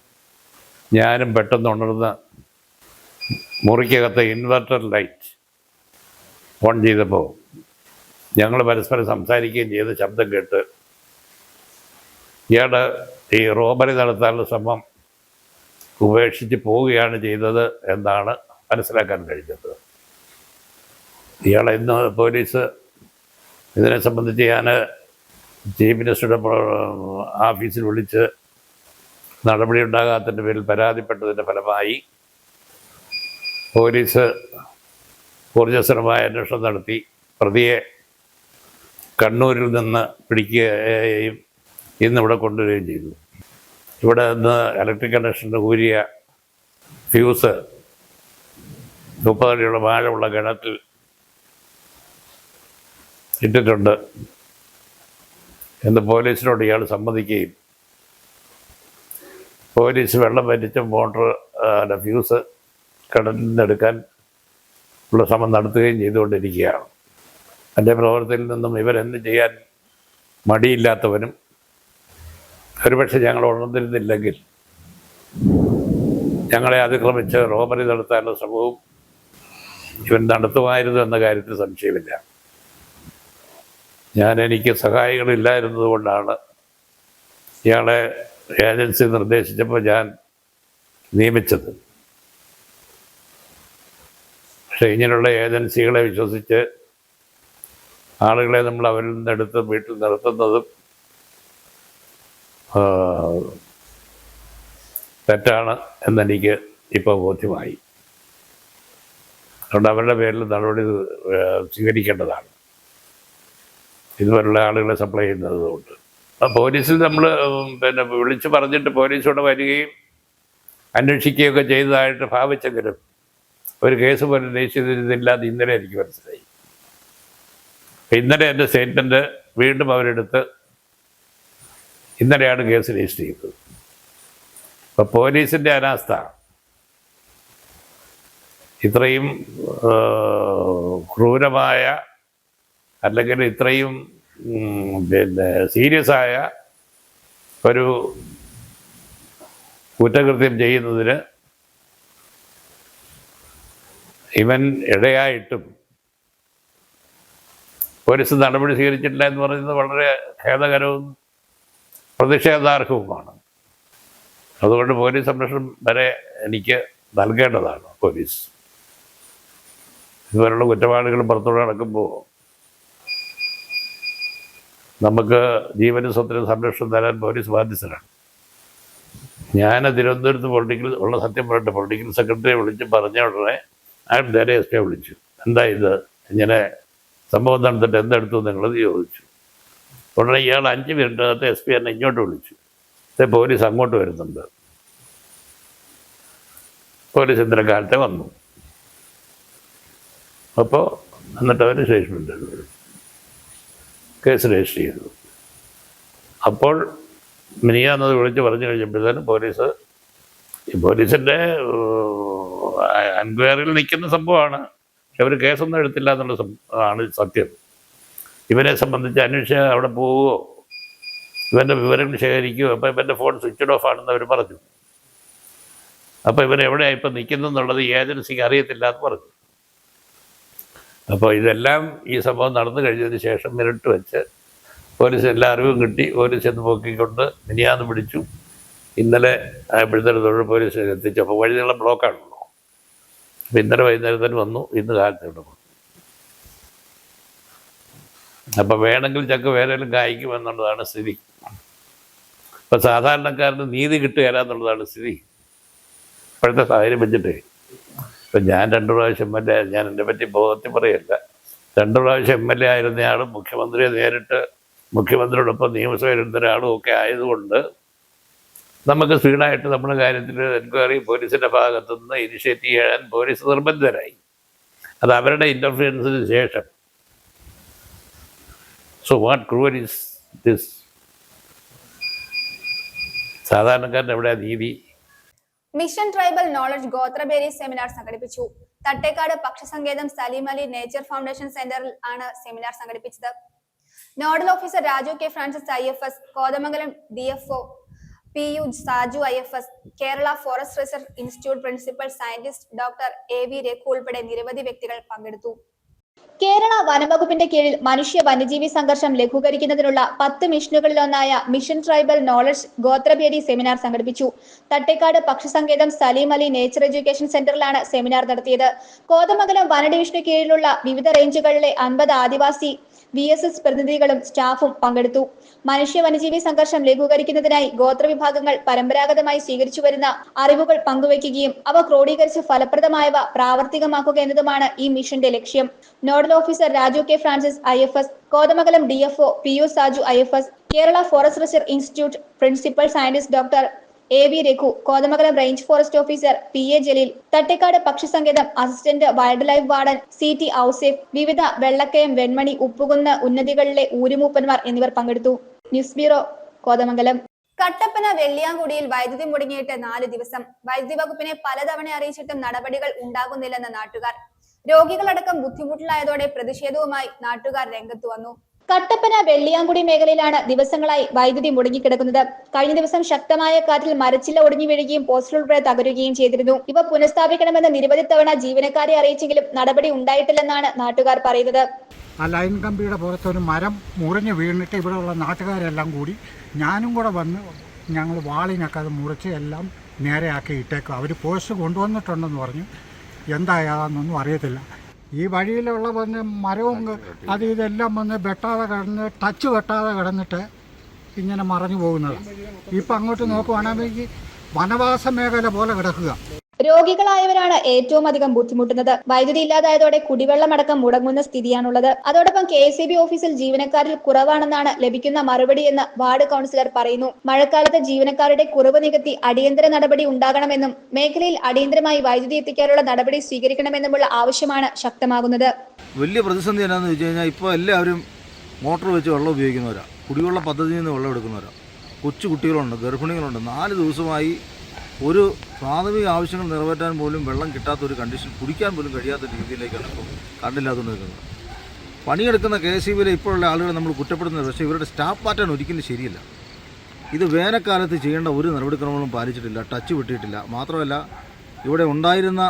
ഞാനും പെട്ടെന്ന് ഉണർന്ന് മുറിക്കകത്തെ ഇൻവെർട്ടർ ലൈറ്റ് ഓൺ ചെയ്തപ്പോൾ ഞങ്ങൾ പരസ്പരം സംസാരിക്കുകയും ചെയ്ത് ശബ്ദം കേട്ട് ഇയാൾ ഈ റോബറി നടത്താനുള്ള ശ്രമം ഉപേക്ഷിച്ച് പോവുകയാണ് ചെയ്തത് എന്നാണ് മനസ്സിലാക്കാൻ കഴിഞ്ഞത്. ഇയാളെ ഇന്ന് പോലീസ് ഇതിനെ സംബന്ധിച്ച് ഞാൻ ചീഫ് മിനിസ്റ്ററുടെ ഓഫീസിൽ വിളിച്ച് നടപടി ഉണ്ടാകാത്തതിൻ്റെ പേരിൽ പരാതിപ്പെട്ടതിൻ്റെ ഫലമായി പോലീസ് ഊർജ്ജസ്വലമായ അന്വേഷണം നടത്തി പ്രതിയെ കണ്ണൂരിൽ നിന്ന് പിടിക്കുകയും ഇന്നിവിടെ കൊണ്ടുവരികയും ചെയ്തു. ഇവിടെ നിന്ന് ഇലക്ട്രിക് കണക്ഷൻ്റെ ഊരിയ ഫ്യൂസ് 30 അടിയുള്ള ആഴമുള്ള കിണറ്റിൽ ഇട്ടിട്ടുണ്ട് എന്ന് പോലീസിനോട് ഇയാൾ സമ്മതിക്കുകയും പോലീസ് വെള്ളം വറ്റിച്ച മോട്ടർ ഫ്യൂസ് കിണറ്റിൽ നിന്നെടുക്കാൻ ഉള്ള ശ്രമം നടത്തുകയും ചെയ്തുകൊണ്ടിരിക്കുകയാണ്. എൻ്റെ പ്രവർത്തനത്തിൽ നിന്നും ഇവരെന്ത് ചെയ്യാൻ മടിയില്ലാത്തവനും ഒരുപക്ഷെ ഞങ്ങൾ ഉണർന്നിരുന്നില്ലെങ്കിൽ ഞങ്ങളെ അതിക്രമിച്ച് റോബറി നടത്താനുള്ള ശ്രമവും ഇവൻ നടത്തുമായിരുന്നു എന്ന കാര്യത്തിൽ സംശയമില്ല. എനിക്ക് സഹായികളില്ലായിരുന്നത് കൊണ്ടാണ് ഇയാളെ ഏജൻസി നിർദ്ദേശിച്ചപ്പോൾ ഞാൻ നിയമിച്ചത്. പക്ഷേ ഇങ്ങനെയുള്ള ഏജൻസികളെ വിശ്വസിച്ച് ആളുകളെ നമ്മൾ അവരിൽ നിന്നെടുത്ത് വീട്ടിൽ നിർത്തുന്നതും തെറ്റാണ് എന്നെനിക്ക് ഇപ്പോൾ ബോധ്യമായി. അതുകൊണ്ട് അവരുടെ പേരിൽ നടപടി സ്വീകരിക്കേണ്ടതാണ് ഇതുപോലുള്ള ആളുകളെ സപ്ലൈ ചെയ്യുന്നതുകൊണ്ട്. പോലീസിൽ നമ്മൾ വിളിച്ച് പറഞ്ഞിട്ട് പോലീസോട് വരികയും അന്വേഷിക്കുകയൊക്കെ ചെയ്തതായിട്ട് ഭാവിച്ചെങ്കിലും ഒരു കേസ് പോലും രജിസ്റ്റർ ചെയ്തില്ലാതെ ഇന്നലെ എനിക്ക് മനസ്സിലായി. ഇന്നലെ എൻ്റെ സ്റ്റേറ്റ്മെൻറ്റ് വീണ്ടും അവരെടുത്ത് ഇന്നലെയാണ് കേസ് രജിസ്റ്റർ ചെയ്തത്. അപ്പോൾ പോലീസിൻ്റെ അനാസ്ഥ ഇത്രയും ക്രൂരമായ അല്ലെങ്കിൽ ഇത്രയും സീരിയസ് ആയ ഒരു കുറ്റകൃത്യം ചെയ്യുന്നതിന് ഇവൻ ഇടയായിട്ടും പോലീസ് നടപടി സ്വീകരിച്ചിട്ടില്ല എന്ന് പറയുന്നത് വളരെ ഖേദകരവും പ്രതിഷേധാർഹവുമാണ്. അതുകൊണ്ട് പോലീസ് സംരക്ഷണം വരെ എനിക്ക് നൽകേണ്ടതാണ്. പോലീസ് ഇതുപോലുള്ള കുറ്റവാളികൾ പുറത്തോട്ട് നടക്കുമ്പോൾ നമുക്ക് ജീവനും സ്വത്തിനും സംരക്ഷണം തരാൻ പോലീസ് ബാധ്യസ്ഥരാണ്. ഞാൻ തിരുവനന്തപുരത്ത് സത്യം പറയട്ടെ, പൊളിറ്റിക്കൽ സെക്രട്ടറിയെ വിളിച്ച് പറഞ്ഞ ഉടനെ അയാൾ നേരെ SP വിളിച്ചു. എന്താ ഇത്, ഇങ്ങനെ സംഭവം നടന്നിട്ട് എന്തെടുത്തു നിങ്ങളത് ചോദിച്ചു. ഉടനെ ഇയാൾ 5 മിനിറ്റിനകത്ത് SP എന്നെ ഇങ്ങോട്ട് വിളിച്ചു. പോലീസ് അങ്ങോട്ട് വരുന്നുണ്ട്. പോലീസ് ഇന്നലെ കാലത്തെ വന്നു. അപ്പോൾ എന്നിട്ട് അവർ സ്റ്റേറ്റ്മെൻ്റ് കേസ് രജിസ്റ്റർ ചെയ്തു. അപ്പോൾ മിനിയാന്നത് വിളിച്ച് പറഞ്ഞു കഴിഞ്ഞപ്പോഴത്തേനും പോലീസിൻ്റെ എൻക്വയറിയിൽ നിൽക്കുന്ന സംഭവമാണ്. പക്ഷെ അവർ കേസൊന്നും എടുത്തില്ല എന്നുള്ള ആണ് സത്യം. ഇവരെ സംബന്ധിച്ച് അന്വേഷിച്ച് അവിടെ പോവുകയോ ഇവൻ്റെ വിവരങ്ങൾ ശേഖരിക്കുകയോ. അപ്പോൾ ഇവൻ്റെ ഫോൺ സ്വിച്ച്ഡ് ഓഫ് ആണെന്ന് അവർ പറഞ്ഞു. അപ്പോൾ ഇവരെവിടെയാണ് ഇപ്പം നിൽക്കുന്നെന്നുള്ളത് ഈ ഏജൻസിക്ക് അറിയത്തില്ല എന്ന് പറഞ്ഞു. അപ്പോൾ ഇതെല്ലാം ഈ സംഭവം നടന്നു കഴിഞ്ഞതിന് ശേഷം മിനിറ്റ് വെച്ച് പോലീസ് എല്ലാ അറിവും കിട്ടി. പോലീസ് എന്ന് പോക്കിക്കൊണ്ട് മിനിയാന്ന് പിടിച്ചു. ഇന്നലെ ആയപ്പോഴത്തേനും തൊഴിൽ പോലീസ് എത്തിച്ചു. അപ്പോൾ വഴിനീളം ബ്ലോക്കാണല്ലോ. അപ്പോൾ ഇന്നലെ വൈകുന്നേരത്തിന് വന്നു, ഇന്ന് കാലത്ത് ഇവിടെ വന്നു. അപ്പോൾ വേണമെങ്കിൽ ചക്ക വേറെങ്കിലും കായ്ക്കുമെന്നുള്ളതാണ് സ്ഥിതി. ഇപ്പം സാധാരണക്കാരന് നീതി കിട്ടുകയില്ല എന്നുള്ളതാണ് സ്ഥിതി ഇപ്പോഴത്തെ സാഹചര്യം വെച്ചിട്ട്. ഇപ്പം ഞാൻ 2 പ്രാവശ്യം MLA, ഞാൻ എൻ്റെ പറ്റി ബോധത്തിൽ പറയല്ല, 2 പ്രാവശ്യം MLA ആയിരുന്നയാളും മുഖ്യമന്ത്രിയെ നേരിട്ട് മുഖ്യമന്ത്രിയോടൊപ്പം നിയമസഭയിലിരുന്ന ഒരാളും ഒക്കെ ആയതുകൊണ്ട് നമുക്ക് സ്പീഡായിട്ട് നമ്മുടെ കാര്യത്തിൽ എൻക്വയറി പോലീസിൻ്റെ ഭാഗത്തുനിന്ന് ഇനിഷ്യേറ്റ് ചെയ്യാൻ പോലീസ് നിർബന്ധിതരായി. അത് അവരുടെ ഇൻ്റർഫിയറൻസിന് ശേഷം. So what cruel is this? സാധാരണക്കാരൻ എവിടെയാണ് നീതി? മിഷൻ ട്രൈബൽ നോളജ് ഗോത്രബേരി സെമിനാർ സംഘടിപ്പിച്ചു. തട്ടേക്കാട് പക്ഷസങ്കേതം സലീം അലി നേച്ചർ ഫൗണ്ടേഷൻ സെന്ററിൽ ആണ് സെമിനാർ സംഘടിപ്പിച്ചത്. Nodal officer Raju K Francis IFS, Kothamangalam DFO PU Saju IFS, Kerala forest research institute principal scientist doctor AV Raghu ഉൾപ്പെടെ നിരവധി വ്യക്തികൾ പങ്കെടുത്തു. കേരള വനംവകുപ്പിന്റെ കീഴിൽ മനുഷ്യ വന്യജീവി സംഘർഷം ലഘൂകരിക്കുന്നതിനുള്ള 10 മിഷനുകളിലൊന്നായ മിഷൻ ട്രൈബൽ നോളജ് ഗോത്രബേരി സെമിനാർ സംഘടിപ്പിച്ചു. തട്ടേക്കാട് പക്ഷസങ്കേതം സലീം അലി നേച്ചർ എഡ്യൂക്കേഷൻ സെന്ററിലാണ് സെമിനാർ നടത്തിയത്. കോതമംഗലം വന ഡിവിഷന് കീഴിലുള്ള വിവിധ റേഞ്ചുകളിലെ 50 ആദിവാസി VSS പ്രതിനിധികളും സ്റ്റാഫും പങ്കെടുത്തു. മനുഷ്യ വന്യജീവി സംഘർഷം ലഘൂകരിക്കുന്നതിനായി ഗോത്രവിഭാഗങ്ങൾ പരമ്പരാഗതമായി സ്വീകരിച്ചു വരുന്ന അറിവുകൾ പങ്കുവയ്ക്കുകയും അവ ക്രോഡീകരിച്ച് ഫലപ്രദമായവ പ്രാവർത്തികമാക്കുക എന്നതുമാണ് ഈ മിഷന്റെ ലക്ഷ്യം. Nodal officer Raju K Francis IFS, Kothamangalam DFO PU Saju IFS, Kerala forest research institute principal scientist doctor AV Raghu, Kothamangalam range forest officer PA Jaleel, Thattekkad പക്ഷിസങ്കേതം assistant wildlife warden CT Ouseph, വിവിധ വെള്ളക്കയം, വെൺമണി, ഉപ്പുകുന്ന് ഉന്നതികളിലെ ഊരുമൂപ്പന്മാർ എന്നിവർ പങ്കെടുത്തു. News bureau, Kothamangalam. കട്ടപ്പന വെള്ളിയാങ്കുടിയിൽ വൈദ്യുതി മുടങ്ങിയിട്ട് 4 ദിവസം. വൈദ്യുതി വകുപ്പിനെ പലതവണ അറിയിച്ചിട്ടും നടപടികൾ ഉണ്ടാകുന്നില്ലെന്ന് നാട്ടുകാർ. രോഗികളടക്കം ബുദ്ധിമുട്ടിലായതോടെ പ്രതിഷേധവുമായി നാട്ടുകാർ രംഗത്ത് വന്നു. കട്ടപ്പന വെള്ളിയാങ്കുടി മേഖലയിലാണ് ദിവസങ്ങളായി വൈദ്യുതി മുടങ്ങിക്കിടക്കുന്നത്. കഴിഞ്ഞ ദിവസം ശക്തമായ കാറ്റിൽ മരച്ചില്ല ഒടിഞ്ഞു വീഴുകയും പോസ്റ്റൽ ഉൾപ്പെടെ തകരുകയും ചെയ്തിരുന്നു. ഇവ പുനഃസ്ഥാപിക്കണമെന്ന് നിരവധി തവണ ജീവനക്കാരെ അറിയിച്ചെങ്കിലും നടപടി ഉണ്ടായിട്ടില്ലെന്നാണ് നാട്ടുകാർ പറയുന്നത്. ആ ലൈൻ കമ്പിയുടെ പുറത്തൊരു മരം മുറിഞ്ഞ് വീണിട്ട് ഇവിടെയുള്ള നാട്ടുകാരെല്ലാം കൂടി ഞാനും കൂടെ വന്ന് ഞങ്ങൾ വാളിനൊക്കെ അത് മുറിച്ച് എല്ലാം നേരെയാക്കി ഇട്ടേക്കും. അവർ പോസ്റ്റ് കൊണ്ടുവന്നിട്ടുണ്ടെന്ന് പറഞ്ഞു. എന്തായാന്നൊന്നും അറിയത്തില്ല. ഈ വഴിയിലുള്ള വന്ന് മരവും അത് ഇതെല്ലാം വന്ന് വെട്ടാതെ കിടന്ന് ടച്ച് വെട്ടാതെ കിടന്നിട്ട് ഇങ്ങനെ മറഞ്ഞു പോകുന്നത്. ഇപ്പം അങ്ങോട്ട് നോക്കുവാണെങ്കിൽ വനവാസ മേഖല പോലെ കിടക്കുക. രോഗികളായവരാണ് ഏറ്റവും അധികം ബുദ്ധിമുട്ടുന്നത്. വൈദ്യുതി ഇല്ലാതായതോടെ കുടിവെള്ളമടക്കം മുടങ്ങുന്ന സ്ഥിതിയാണുള്ളത്. അതോടൊപ്പം KSEB ഓഫീസിൽ ജീവനക്കാരിൽ കുറവാണെന്നാണ് ലഭിക്കുന്ന മറുപടിയെന്ന് വാർഡ് കൗൺസിലർ പറയുന്നു. മഴക്കാലത്ത് ജീവനക്കാരുടെ കുറവ് നികത്തി അടിയന്തര നടപടി ഉണ്ടാകണമെന്നും മേഖലയിൽ അടിയന്തരമായി വൈദ്യുതി എത്തിക്കാനുള്ള നടപടി സ്വീകരിക്കണമെന്നുമുള്ള ആവശ്യമാണ് ശക്തമാകുന്നത്. വലിയ പ്രതിസന്ധി എന്നാന്ന് വെച്ച് കഴിഞ്ഞാൽ ഇപ്പോൾ എല്ലാവരും മോട്ടോർ വെച്ച് വെള്ളം ഉപയോഗിക്കുന്നവരാണ്. കുടിവെള്ള പദ്ധതിയിൽ നിന്ന് വെള്ളം എടുക്കുന്നവരാണ്. കൊച്ചു കുട്ടികളുണ്ട്, ഗർഭിണികളുണ്ട്. 4 ദിവസമായി ഒരു പ്രാഥമിക ആവശ്യങ്ങൾ നിറവേറ്റാൻ പോലും വെള്ളം കിട്ടാത്തൊരു കണ്ടീഷൻ, കുടിക്കാൻ പോലും കഴിയാത്ത രീതിയിലേക്കാണ് ഇപ്പോൾ കണ്ടില്ലാതുകൊണ്ട് നിൽക്കുന്നത്. പണിയെടുക്കുന്ന KSEBിലെ ഇപ്പോഴുള്ള ആളുകളെ നമ്മൾ കുറ്റപ്പെടുന്നത്, പക്ഷേ ഇവരുടെ സ്റ്റാഫ് പാറ്റേൺ ഒരിക്കലും ശരിയല്ല. ഇത് വേനൽക്കാലത്ത് ചെയ്യേണ്ട ഒരു നടപടിക്രമങ്ങളും പാലിച്ചിട്ടില്ല, ടച്ച് വിട്ടിട്ടില്ല. മാത്രമല്ല ഇവിടെ ഉണ്ടായിരുന്ന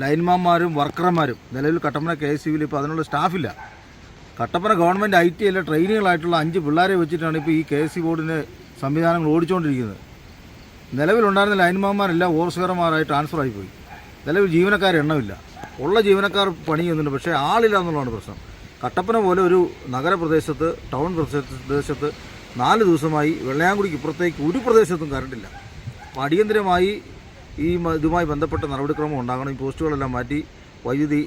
ലൈൻമാന്മാരും വർക്കർമാരും നിലവിൽ കട്ടപ്പന KSEBിൽ ഇപ്പോൾ അതിനുള്ള സ്റ്റാഫില്ല. കട്ടപ്പന ഗവൺമെൻറ് IT ട്രെയിനികളായിട്ടുള്ള 5 പിള്ളേരെ വെച്ചിട്ടാണ് ഇപ്പോൾ ഈ KSE ബോർഡിൻ്റെ സംവിധാനങ്ങൾ ഓടിച്ചുകൊണ്ടിരിക്കുന്നത്. നിലവിലുണ്ടായിരുന്ന ലൈൻമാന്മാരെല്ലാം ഓവർസിയർമാരായി ട്രാൻസ്ഫർ ആയിപ്പോയി. നിലവിൽ ജീവനക്കാർ എണ്ണമില്ല. ഉള്ള ജീവനക്കാർ പണി ചെയ്യുന്നുണ്ട്, പക്ഷേ ആളില്ല എന്നുള്ളതാണ് പ്രശ്നം. കട്ടപ്പന പോലെ ഒരു നഗരപ്രദേശത്ത്, ടൗൺ പ്രദേശത്ത് 4 ദിവസമായി വെള്ളയാങ്കുടിക്ക് ഇപ്പുറത്തേക്ക് ഒരു പ്രദേശത്തും കറണ്ടില്ല. അപ്പോൾ അടിയന്തരമായി ഇതുമായി ബന്ധപ്പെട്ട നടപടിക്രമം ഉണ്ടാകണം. ഈ പോസ്റ്റുകളെല്ലാം മാറ്റി വൈദ്യുതി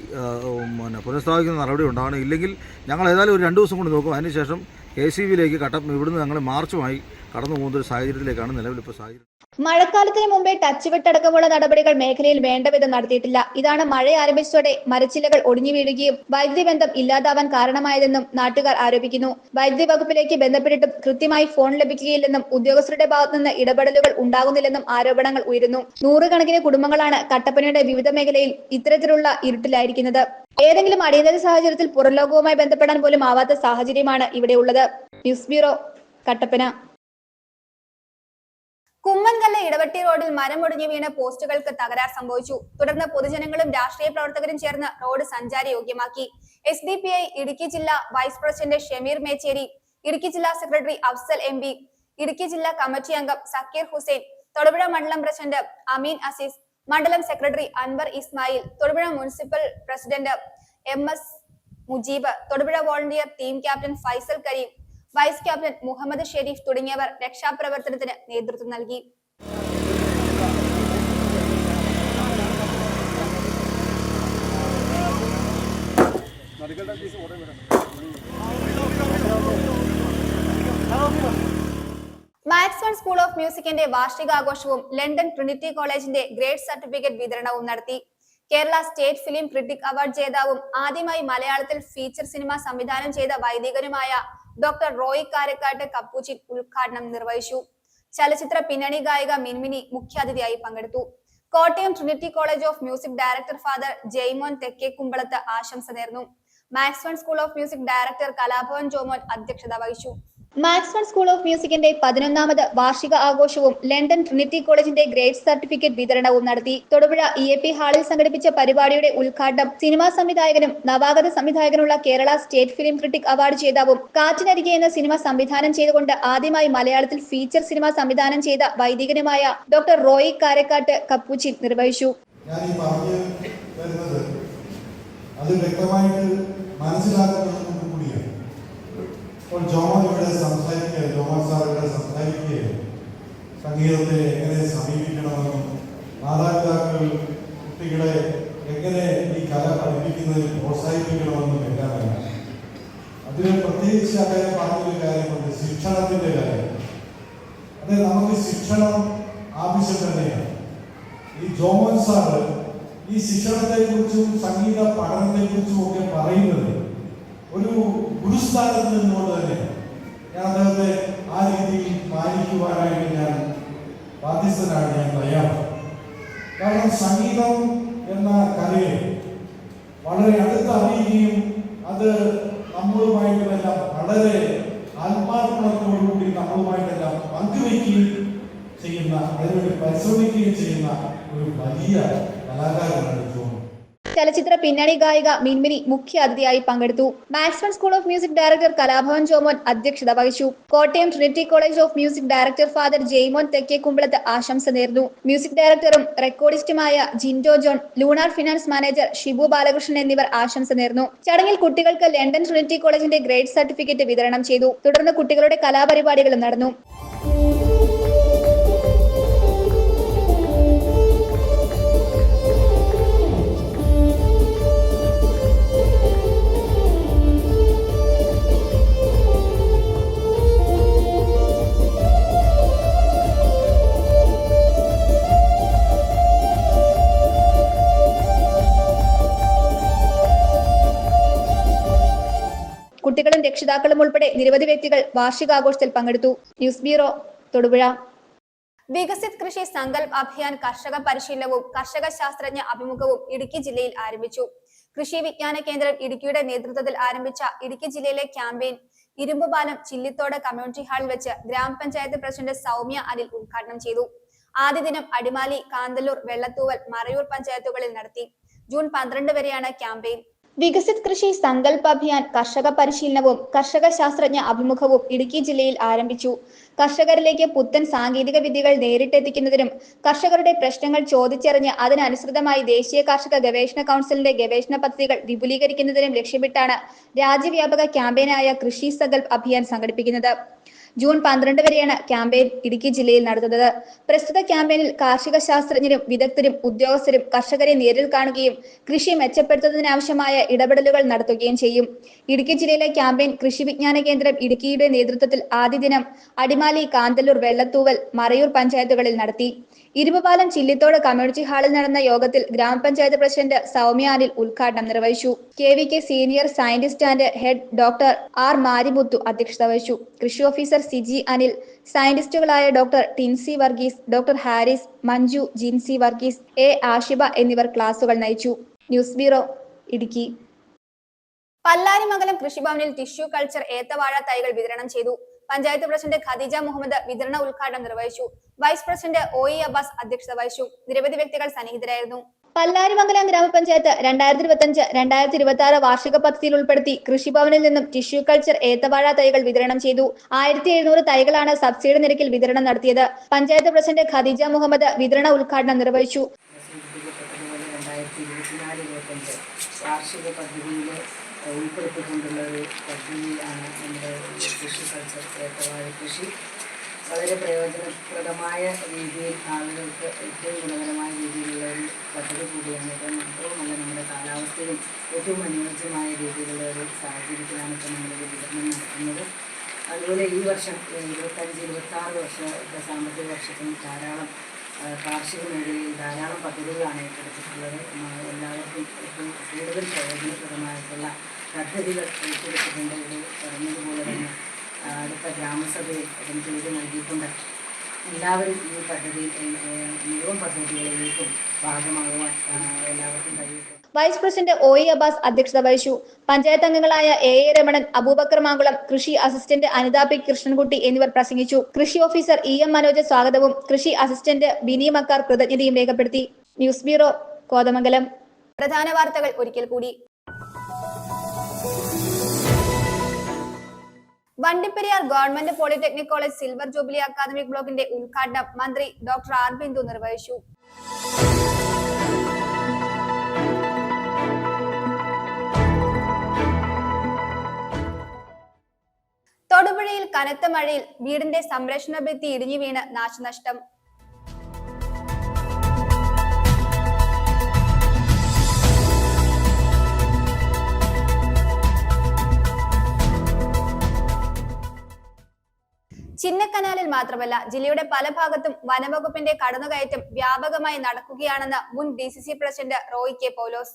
പുനഃസ്ഥാപിക്കുന്ന നടപടി ഉണ്ടാകണം. ഇല്ലെങ്കിൽ ഞങ്ങൾ ഏതായാലും ഒരു 2 ദിവസം കൊണ്ട് നോക്കും. അതിനുശേഷം KCBയിലേക്ക് ഇവിടുന്ന് ഞങ്ങൾ മാർച്ചുമായി കടന്നു പോകുന്ന ഒരു സാഹചര്യത്തിലേക്കാണ് നിലവിലിപ്പോൾ സാഹചര്യം. മഴക്കാലത്തിന് മുമ്പേ ടച്ച് വിട്ടടക്കമുള്ള നടപടികൾ മേഖലയിൽ വേണ്ടവിധം നടത്തിയിട്ടില്ല. ഇതാണ് മഴ ആരംഭിച്ചതോടെ മരച്ചില്ലകൾ ഒടിഞ്ഞു വീഴുകയും വൈദ്യുതി ബന്ധം ഇല്ലാതാവാൻ കാരണമായതെന്നും നാട്ടുകാർ ആരോപിക്കുന്നു. വൈദ്യുതി വകുപ്പിലേക്ക് ബന്ധപ്പെട്ടിട്ടും കൃത്യമായി ഫോൺ ലഭിക്കുകയില്ലെന്നും ഉദ്യോഗസ്ഥരുടെ ഭാഗത്തുനിന്ന് ഇടപെടലുകൾ ഉണ്ടാകുന്നില്ലെന്നും ആരോപണങ്ങൾ ഉയരുന്നു. 100 കണക്കിന് കുടുംബങ്ങളാണ് കട്ടപ്പനയുടെ വിവിധ മേഖലയിൽ ഇത്തരത്തിലുള്ള ഇരുട്ടിലായിരിക്കുന്നത്. ഏതെങ്കിലും അടിയന്തര സാഹചര്യത്തിൽ പുറംലോകവുമായി ബന്ധപ്പെടാൻ പോലും ആവാത്ത സാഹചര്യമാണ് ഇവിടെയുള്ളത്. News bureau, Kattappana. കുമ്മൻകല്ല് ഇടവട്ടി റോഡിൽ മരമൊടിഞ്ഞു വീണ പോസ്റ്റുകൾക്ക് തകരാർ സംഭവിച്ചു. തുടർന്ന് പൊതുജനങ്ങളും രാഷ്ട്രീയ പ്രവർത്തകരും ചേർന്ന് റോഡ് സഞ്ചാരയോഗ്യമാക്കി. SDPI ഇടുക്കി ജില്ലാ വൈസ് പ്രസിഡന്റ് ഷമീർ മേച്ചേരി, ഇടുക്കി ജില്ലാ സെക്രട്ടറി അഫ്സൽ MB, ഇടുക്കി ജില്ലാ കമ്മിറ്റി അംഗം സക്കീർ ഹുസൈൻ, തൊടുപുഴ മണ്ഡലം പ്രസിഡന്റ് അമീൻ അസീസ്, മണ്ഡലം secretary Anwar Ismail, Thodupuzha municipal president MS Mujeeb, Thodupuzha volunteer team captain Faisal Kareem, vice captain Muhammad Shareef തുടങ്ങിയവർ രക്ഷാപ്രവർത്തനത്തിന് നേതൃത്വം നൽകി. മാക്സ്വൺ സ്കൂൾ ഓഫ് മ്യൂസിക്കിന്റെ വാർഷികാഘോഷവും ലണ്ടൻ ട്രിനിറ്റി കോളേജിന്റെ ഗ്രേഡ് സർട്ടിഫിക്കറ്റ് വിതരണവും നടത്തി. Kerala state film critic award ജേതാവും ആദ്യമായി മലയാളത്തിൽ ഫീച്ചർ സിനിമ സംവിധാനം ചെയ്ത വൈദികനുമായ ഡോക്ടർ റോയ് കാരക്കാട്ട് കപ്പൂച്ചിൻ ഉദ്ഘാടനം നിർവഹിച്ചു. ചലച്ചിത്ര പിന്നണി ഗായിക മിൻമിനി മുഖ്യാതിഥിയായി പങ്കെടുത്തു. Kottayam Trinity college of music director Father Jaimon Thekkekumbalath ആശംസ നേർന്നു. Max One school of music director Kalabhavan Jomon അധ്യക്ഷത വഹിച്ചു. മാക്സ്വൺ സ്കൂൾ ഓഫ് മ്യൂസിക്കിന്റെ 11ാമത് വാർഷിക ആഘോഷവും ലണ്ടൻ ട്രിനിറ്റി കോളേജിന്റെ ഗ്രേഡ് സർട്ടിഫിക്കറ്റ് വിതരണവും നടത്തി. തൊടുപുഴ EAP ഹാളിൽ സംഘടിപ്പിച്ച പരിപാടിയുടെ ഉദ്ഘാടനം സിനിമാ സംവിധായകനും നവാഗത സംവിധായകനുള്ള Kerala state film critic award ജേതാവും കാറ്റിനരികെ എന്ന സിനിമ സംവിധാനം ചെയ്തുകൊണ്ട് ആദ്യമായി മലയാളത്തിൽ ഫീച്ചർ സിനിമ സംവിധാനം ചെയ്ത വൈദികനുമായ ഡോക്ടർ റോയ് കാരക്കാട്ട് കപ്പൂച്ചിൻ നിർവഹിച്ചു. അത് വ്യക്തമായിട്ട് മനസ്സിലാക്കുന്നത് കൂടിയാണ്. ഇപ്പോൾ ജോമൻ ഇവിടെ ജോമൻ സാർ ഇവിടെ സംസാരിക്കുകയും സംഗീതത്തെ എങ്ങനെ സമീപിക്കണമെന്നും മാതാപിതാക്കൾ കുട്ടികളെ എങ്ങനെ ഈ കല പഠിപ്പിക്കുന്നതിൽ പ്രോത്സാഹിപ്പിക്കണമെന്നും എല്ലാം വേണം. അതിന് പ്രത്യേകിച്ച് അദ്ദേഹം പറഞ്ഞൊരു കാര്യമുണ്ട്, ശിക്ഷണത്തിൻ്റെ കാര്യം. അത് നമുക്ക് ശിക്ഷണം ആവശ്യം തന്നെയാണ്. ഈ ജോമൻ സാറ് ഈ ശിക്ഷണത്തെക്കുറിച്ചും സംഗീത പഠനത്തെക്കുറിച്ചും ഒക്കെ പറയുന്നത് ഒരു ഗുരുസ്ഥാനത്ത് നിന്നുകൊണ്ട് തന്നെ ഞാൻ അദ്ദേഹത്തെ ആ രീതിയിൽ മാനിക്കുവാനായിട്ട് ഞാൻ ബാധ്യസ്ഥനാണ്, ഞാൻ തയ്യാറാണ്. കാരണം സംഗീതം എന്ന കലയെ വളരെ അടുത്തറിയുകയും അത് നമ്മളുമായിട്ടെല്ലാം വളരെ ആത്മാർപ്പണത്തോടുകൂടി നമ്മളുമായിട്ടെല്ലാം പങ്കുവയ്ക്കുകയും ചെയ്യുന്ന, അതിനുവേണ്ടി പരിശ്രമിക്കുകയും ചെയ്യുന്ന ഒരു വലിയ കലാകാരനാണ് ജോമൻ. ചലച്ചിത്ര പിന്നണി ഗായിക മിൻമിനി മുഖ്യ അതിഥിയായി പങ്കെടുത്തു. Maxone school of music director Kalabhavan Jomon അധ്യക്ഷത വഹിച്ചു. Kottayam Trinity college of music director Father Jaimon Thekkekumbalath ആശംസ നേർന്നു. മ്യൂസിക് ഡയറക്ടറും റെക്കോർഡിസ്റ്റുമായ Jindo John, Lunar Finance manager Shibu Balakrishnan എന്നിവർ ആശംസ നേർന്നു. ചടങ്ങിൽ കുട്ടികൾക്ക് ലണ്ടൻ ട്രിനിറ്റി കോളേജിന്റെ ഗ്രേഡ് സർട്ടിഫിക്കറ്റ് വിതരണം ചെയ്തു. തുടർന്ന് കുട്ടികളുടെ കലാപരിപാടികളും നടന്നു. കുട്ടികളും രക്ഷിതാക്കളും ഉൾപ്പെടെ നിരവധി വ്യക്തികൾ വാർഷികാഘോഷത്തിൽ പങ്കെടുത്തു. News bureau, Thodupuzha. വികസിത് കൃഷി സങ്കൽപ് അഭിയാൻ കർഷക പരിശീലനവും കർഷക ശാസ്ത്രജ്ഞ അഭിമുഖവും ഇടുക്കി ജില്ലയിൽ ആരംഭിച്ചു. കൃഷി വിജ്ഞാന കേന്ദ്രം ഇടുക്കിയുടെ നേതൃത്വത്തിൽ ആരംഭിച്ച ഇടുക്കി ജില്ലയിലെ ക്യാമ്പയിൻ ഇരുമ്പുപാലം ചില്ലിത്തോട് കമ്മ്യൂണിറ്റി ഹാളിൽ വെച്ച് ഗ്രാമപഞ്ചായത്ത് പ്രസിഡന്റ് സൗമ്യ അനിൽ ഉദ്ഘാടനം ചെയ്തു. ആദ്യ ദിനം അടിമാലി, കാന്തല്ലൂർ, വെള്ളത്തൂവൽ, മറയൂർ പഞ്ചായത്തുകളിൽ നടത്തി. ജൂൺ 12 വരെയാണ് ക്യാമ്പയിൻ. വികസിത് കൃഷി സങ്കൽപ് അഭിയാൻ കർഷക പരിശീലനവും കർഷക ശാസ്ത്രജ്ഞ അഭിമുഖവും ഇടുക്കി ജില്ലയിൽ ആരംഭിച്ചു. കർഷകരിലേക്ക് പുത്തൻ സാങ്കേതിക വിദ്യകൾ നേരിട്ടെത്തിക്കുന്നതിനും കർഷകരുടെ പ്രശ്നങ്ങൾ ചോദിച്ചറിഞ്ഞ് അതിനനുസൃതമായി ദേശീയ കാർഷിക ഗവേഷണ കൗൺസിലിന്റെ ഗവേഷണ പദ്ധതികൾ വിപുലീകരിക്കുന്നതിനും ലക്ഷ്യമിട്ടാണ് രാജ്യവ്യാപക ക്യാമ്പയിനായ കൃഷി സങ്കൽപ് അഭിയാൻ സംഘടിപ്പിക്കുന്നത്. ജൂൺ 12 വരെയാണ് ക്യാമ്പയിൻ ഇടുക്കി ജില്ലയിൽ നടത്തുന്നത്. പ്രസ്തുത ക്യാമ്പയിനിൽ കാർഷിക ശാസ്ത്രജ്ഞരും വിദഗ്ധരും ഉദ്യോഗസ്ഥരും കർഷകരെ നേരിൽ കാണുകയും കൃഷി മെച്ചപ്പെടുത്തുന്നതിനാവശ്യമായ ഇടപെടലുകൾ നടത്തുകയും ചെയ്യും. ഇടുക്കി ജില്ലയിലെ ക്യാമ്പയിൻ കൃഷി വിജ്ഞാന കേന്ദ്രം ഇടുക്കിയുടെ നേതൃത്വത്തിൽ ആദ്യ ദിനം അടിമാലി, കാന്തല്ലൂർ, വെള്ളത്തൂവൽ, മറയൂർ പഞ്ചായത്തുകളിൽ നടത്തി. ഇരുമ്പുപാലം ചില്ലിത്തോട് കമ്മ്യൂണിറ്റി ഹാളിൽ നടന്ന യോഗത്തിൽ ഗ്രാമപഞ്ചായത്ത് പ്രസിഡന്റ് സൗമ്യ അനിൽ ഉദ്ഘാടനം നിർവഹിച്ചു. KVK senior scientist and head doctor R Marimuthu അധ്യക്ഷത വഹിച്ചു. കൃഷി ഓഫീസർ സിജി അനിൽ, സയന്റിസ്റ്റുകളായ doctor Tincy Varghese, doctor Haris, Manju, Jincy Varghese, A Ashiba എന്നിവർ ക്ലാസുകൾ നയിച്ചു. News bureau, Idukki. പല്ലാരിമംഗലം കൃഷിഭവനിൽ ടിഷ്യൂ കൾച്ചർ ഏത്തവാഴ തൈകൾ വിതരണം ചെയ്തു. പഞ്ചായത്ത് പ്രസിഡന്റ് ഖദീജ മുഹമ്മദ് വിതരണ ഉദ്ഘാടനം നിർവഹിച്ചു. വൈസ് പ്രസിഡന്റ് OE അബ്ബാസ് അധ്യക്ഷത വഹിച്ചു. നിരവധി വ്യക്തികൾ സന്നിഹിതരായിരുന്നു. പല്ലാരിമംഗലം ഗ്രാമപഞ്ചായത്ത് 2025-2026 വാർഷിക പദ്ധതിയിൽ ഉൾപ്പെടുത്തി കൃഷിഭവനിൽ നിന്നും ടിഷ്യൂ കൾച്ചർ ഏത്തവാഴ തൈകൾ വിതരണം ചെയ്തു. 1700 തൈകളാണ് സബ്സിഡി നിരക്കിൽ വിതരണം നടത്തിയത്. പഞ്ചായത്ത് പ്രസിഡന്റ് ഖദീജ മുഹമ്മദ് വിതരണ ഉദ്ഘാടനം നിർവഹിച്ചു. വാർഷിക പദ്ധതിയിൽ ഉൾപ്പെടുത്തിക്കൊണ്ടുള്ള ഒരു പദ്ധതിയാണ് നമ്മുടെ കൃഷി കൾച്ചർ ഏത്തവാഴ കൃഷി. വളരെ പ്രയോജനപ്രദമായ രീതിയിൽ ആളുകൾക്ക് ഏറ്റവും ഗുണകരമായ രീതിയിലുള്ള ഒരു പദ്ധതി കൂടിയാണ്. ഇത് മാത്രവുമല്ല, നമ്മുടെ കാലാവസ്ഥയും ഏറ്റവും അനുയോജ്യമായ രീതിയിലുള്ള ഒരു സാഹചര്യത്തിലാണ് ഇപ്പോൾ നമ്മളിത് വിതരണം നടത്തുന്നത്. അതുപോലെ ഈ വർഷം 25-26 സാമ്പത്തിക വർഷത്തിന് ധാരാളം കാർഷിക മേഖലയിൽ ധാരാളം പദ്ധതികളാണ് ഏറ്റെടുത്തിട്ടുള്ളത്. എല്ലാവർക്കും ഏറ്റവും കൂടുതൽ പ്രയോജനപ്രദമായിട്ടുള്ള പദ്ധതികൾ ഏറ്റെടുത്തിട്ടുണ്ട്. ഇത് പറഞ്ഞതുപോലെ തന്നെ അടുത്ത ഗ്രാമസഭയിൽ അതിന് പേര് നൽകിയിട്ടുണ്ട്. എല്ലാവരും ഈ പദ്ധതിയിൽ മുഴുവൻ പദ്ധതികളിലേക്കും ഭാഗമാകുവാൻ എല്ലാവർക്കും കഴിയും. വൈസ് പ്രസിഡന്റ് OE അബ്ബാസ് അധ്യക്ഷത വഹിച്ചു. പഞ്ചായത്ത് അംഗങ്ങളായ AA രമണൻ, അബൂബക്കർ മാങ്കുളം, കൃഷി അസിസ്റ്റന്റ് അനിത P കൃഷ്ണൻകുട്ടി എന്നിവർ പ്രസംഗിച്ചു. കൃഷി ഓഫീസർ EM മനോജ് സ്വാഗതവും കൃഷി അസിസ്റ്റന്റ് ബിനി മക്കാർ കൃതജ്ഞതയും രേഖപ്പെടുത്തി. News bureau, Kothamangalam. പ്രധാന വാർത്തകൾ ഒരിക്കൽ കൂടി. Vandiperiyar government polytechnic college silver jubilee academic ബ്ലോക്കിന്റെ ഉദ്ഘാടനം മന്ത്രി ഡോക്ടർ R ബിന്ദു നിർവഹിച്ചു. തൊടുപുഴയിൽ കനത്ത മഴയിൽ വീടിന്റെ സംരക്ഷണ ഭിത്തി ഇടിഞ്ഞു വീണ് നാശനഷ്ടം. ചിന്നക്കനാലിൽ മാത്രമല്ല ജില്ലയുടെ പല ഭാഗത്തും വനംവകുപ്പിന്റെ കടന്നുകയറ്റം വ്യാപകമായി നടക്കുകയാണെന്ന് മുൻ DCC പ്രസിഡന്റ് റോയ് K പൗലോസ്.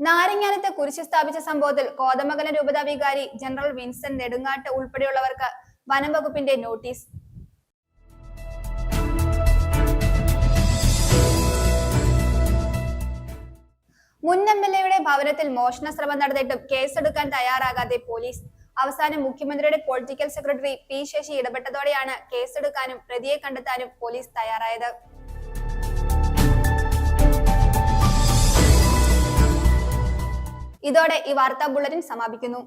നാരങ്ങാനത്ത് കുരിശ് സ്ഥാപിച്ച സംഭവത്തിൽ കോതമംഗലം രൂപതാ വികാരി ജനറൽ വിൻസെന്റ് നെടുങ്ങാട്ട് ഉൾപ്പെടെയുള്ളവർക്ക് വനംവകുപ്പിന്റെ നോട്ടീസ്. മുൻ MLA-യുടെ ഭവനത്തിൽ മോഷണ ശ്രമം നടന്നിട്ടും കേസെടുക്കാൻ തയ്യാറാകാതെ പോലീസ്. അവസാനം മുഖ്യമന്ത്രിയുടെ പൊളിറ്റിക്കൽ സെക്രട്ടറി P ശശി ഇടപെട്ടതോടെയാണ് കേസെടുക്കാനും പ്രതിയെ കണ്ടെത്താനും പോലീസ് തയ്യാറായത്. ഇതോടെ ഈ വാർത്താ ബുള്ളറ്റിൻ സമാപിക്കുന്നു.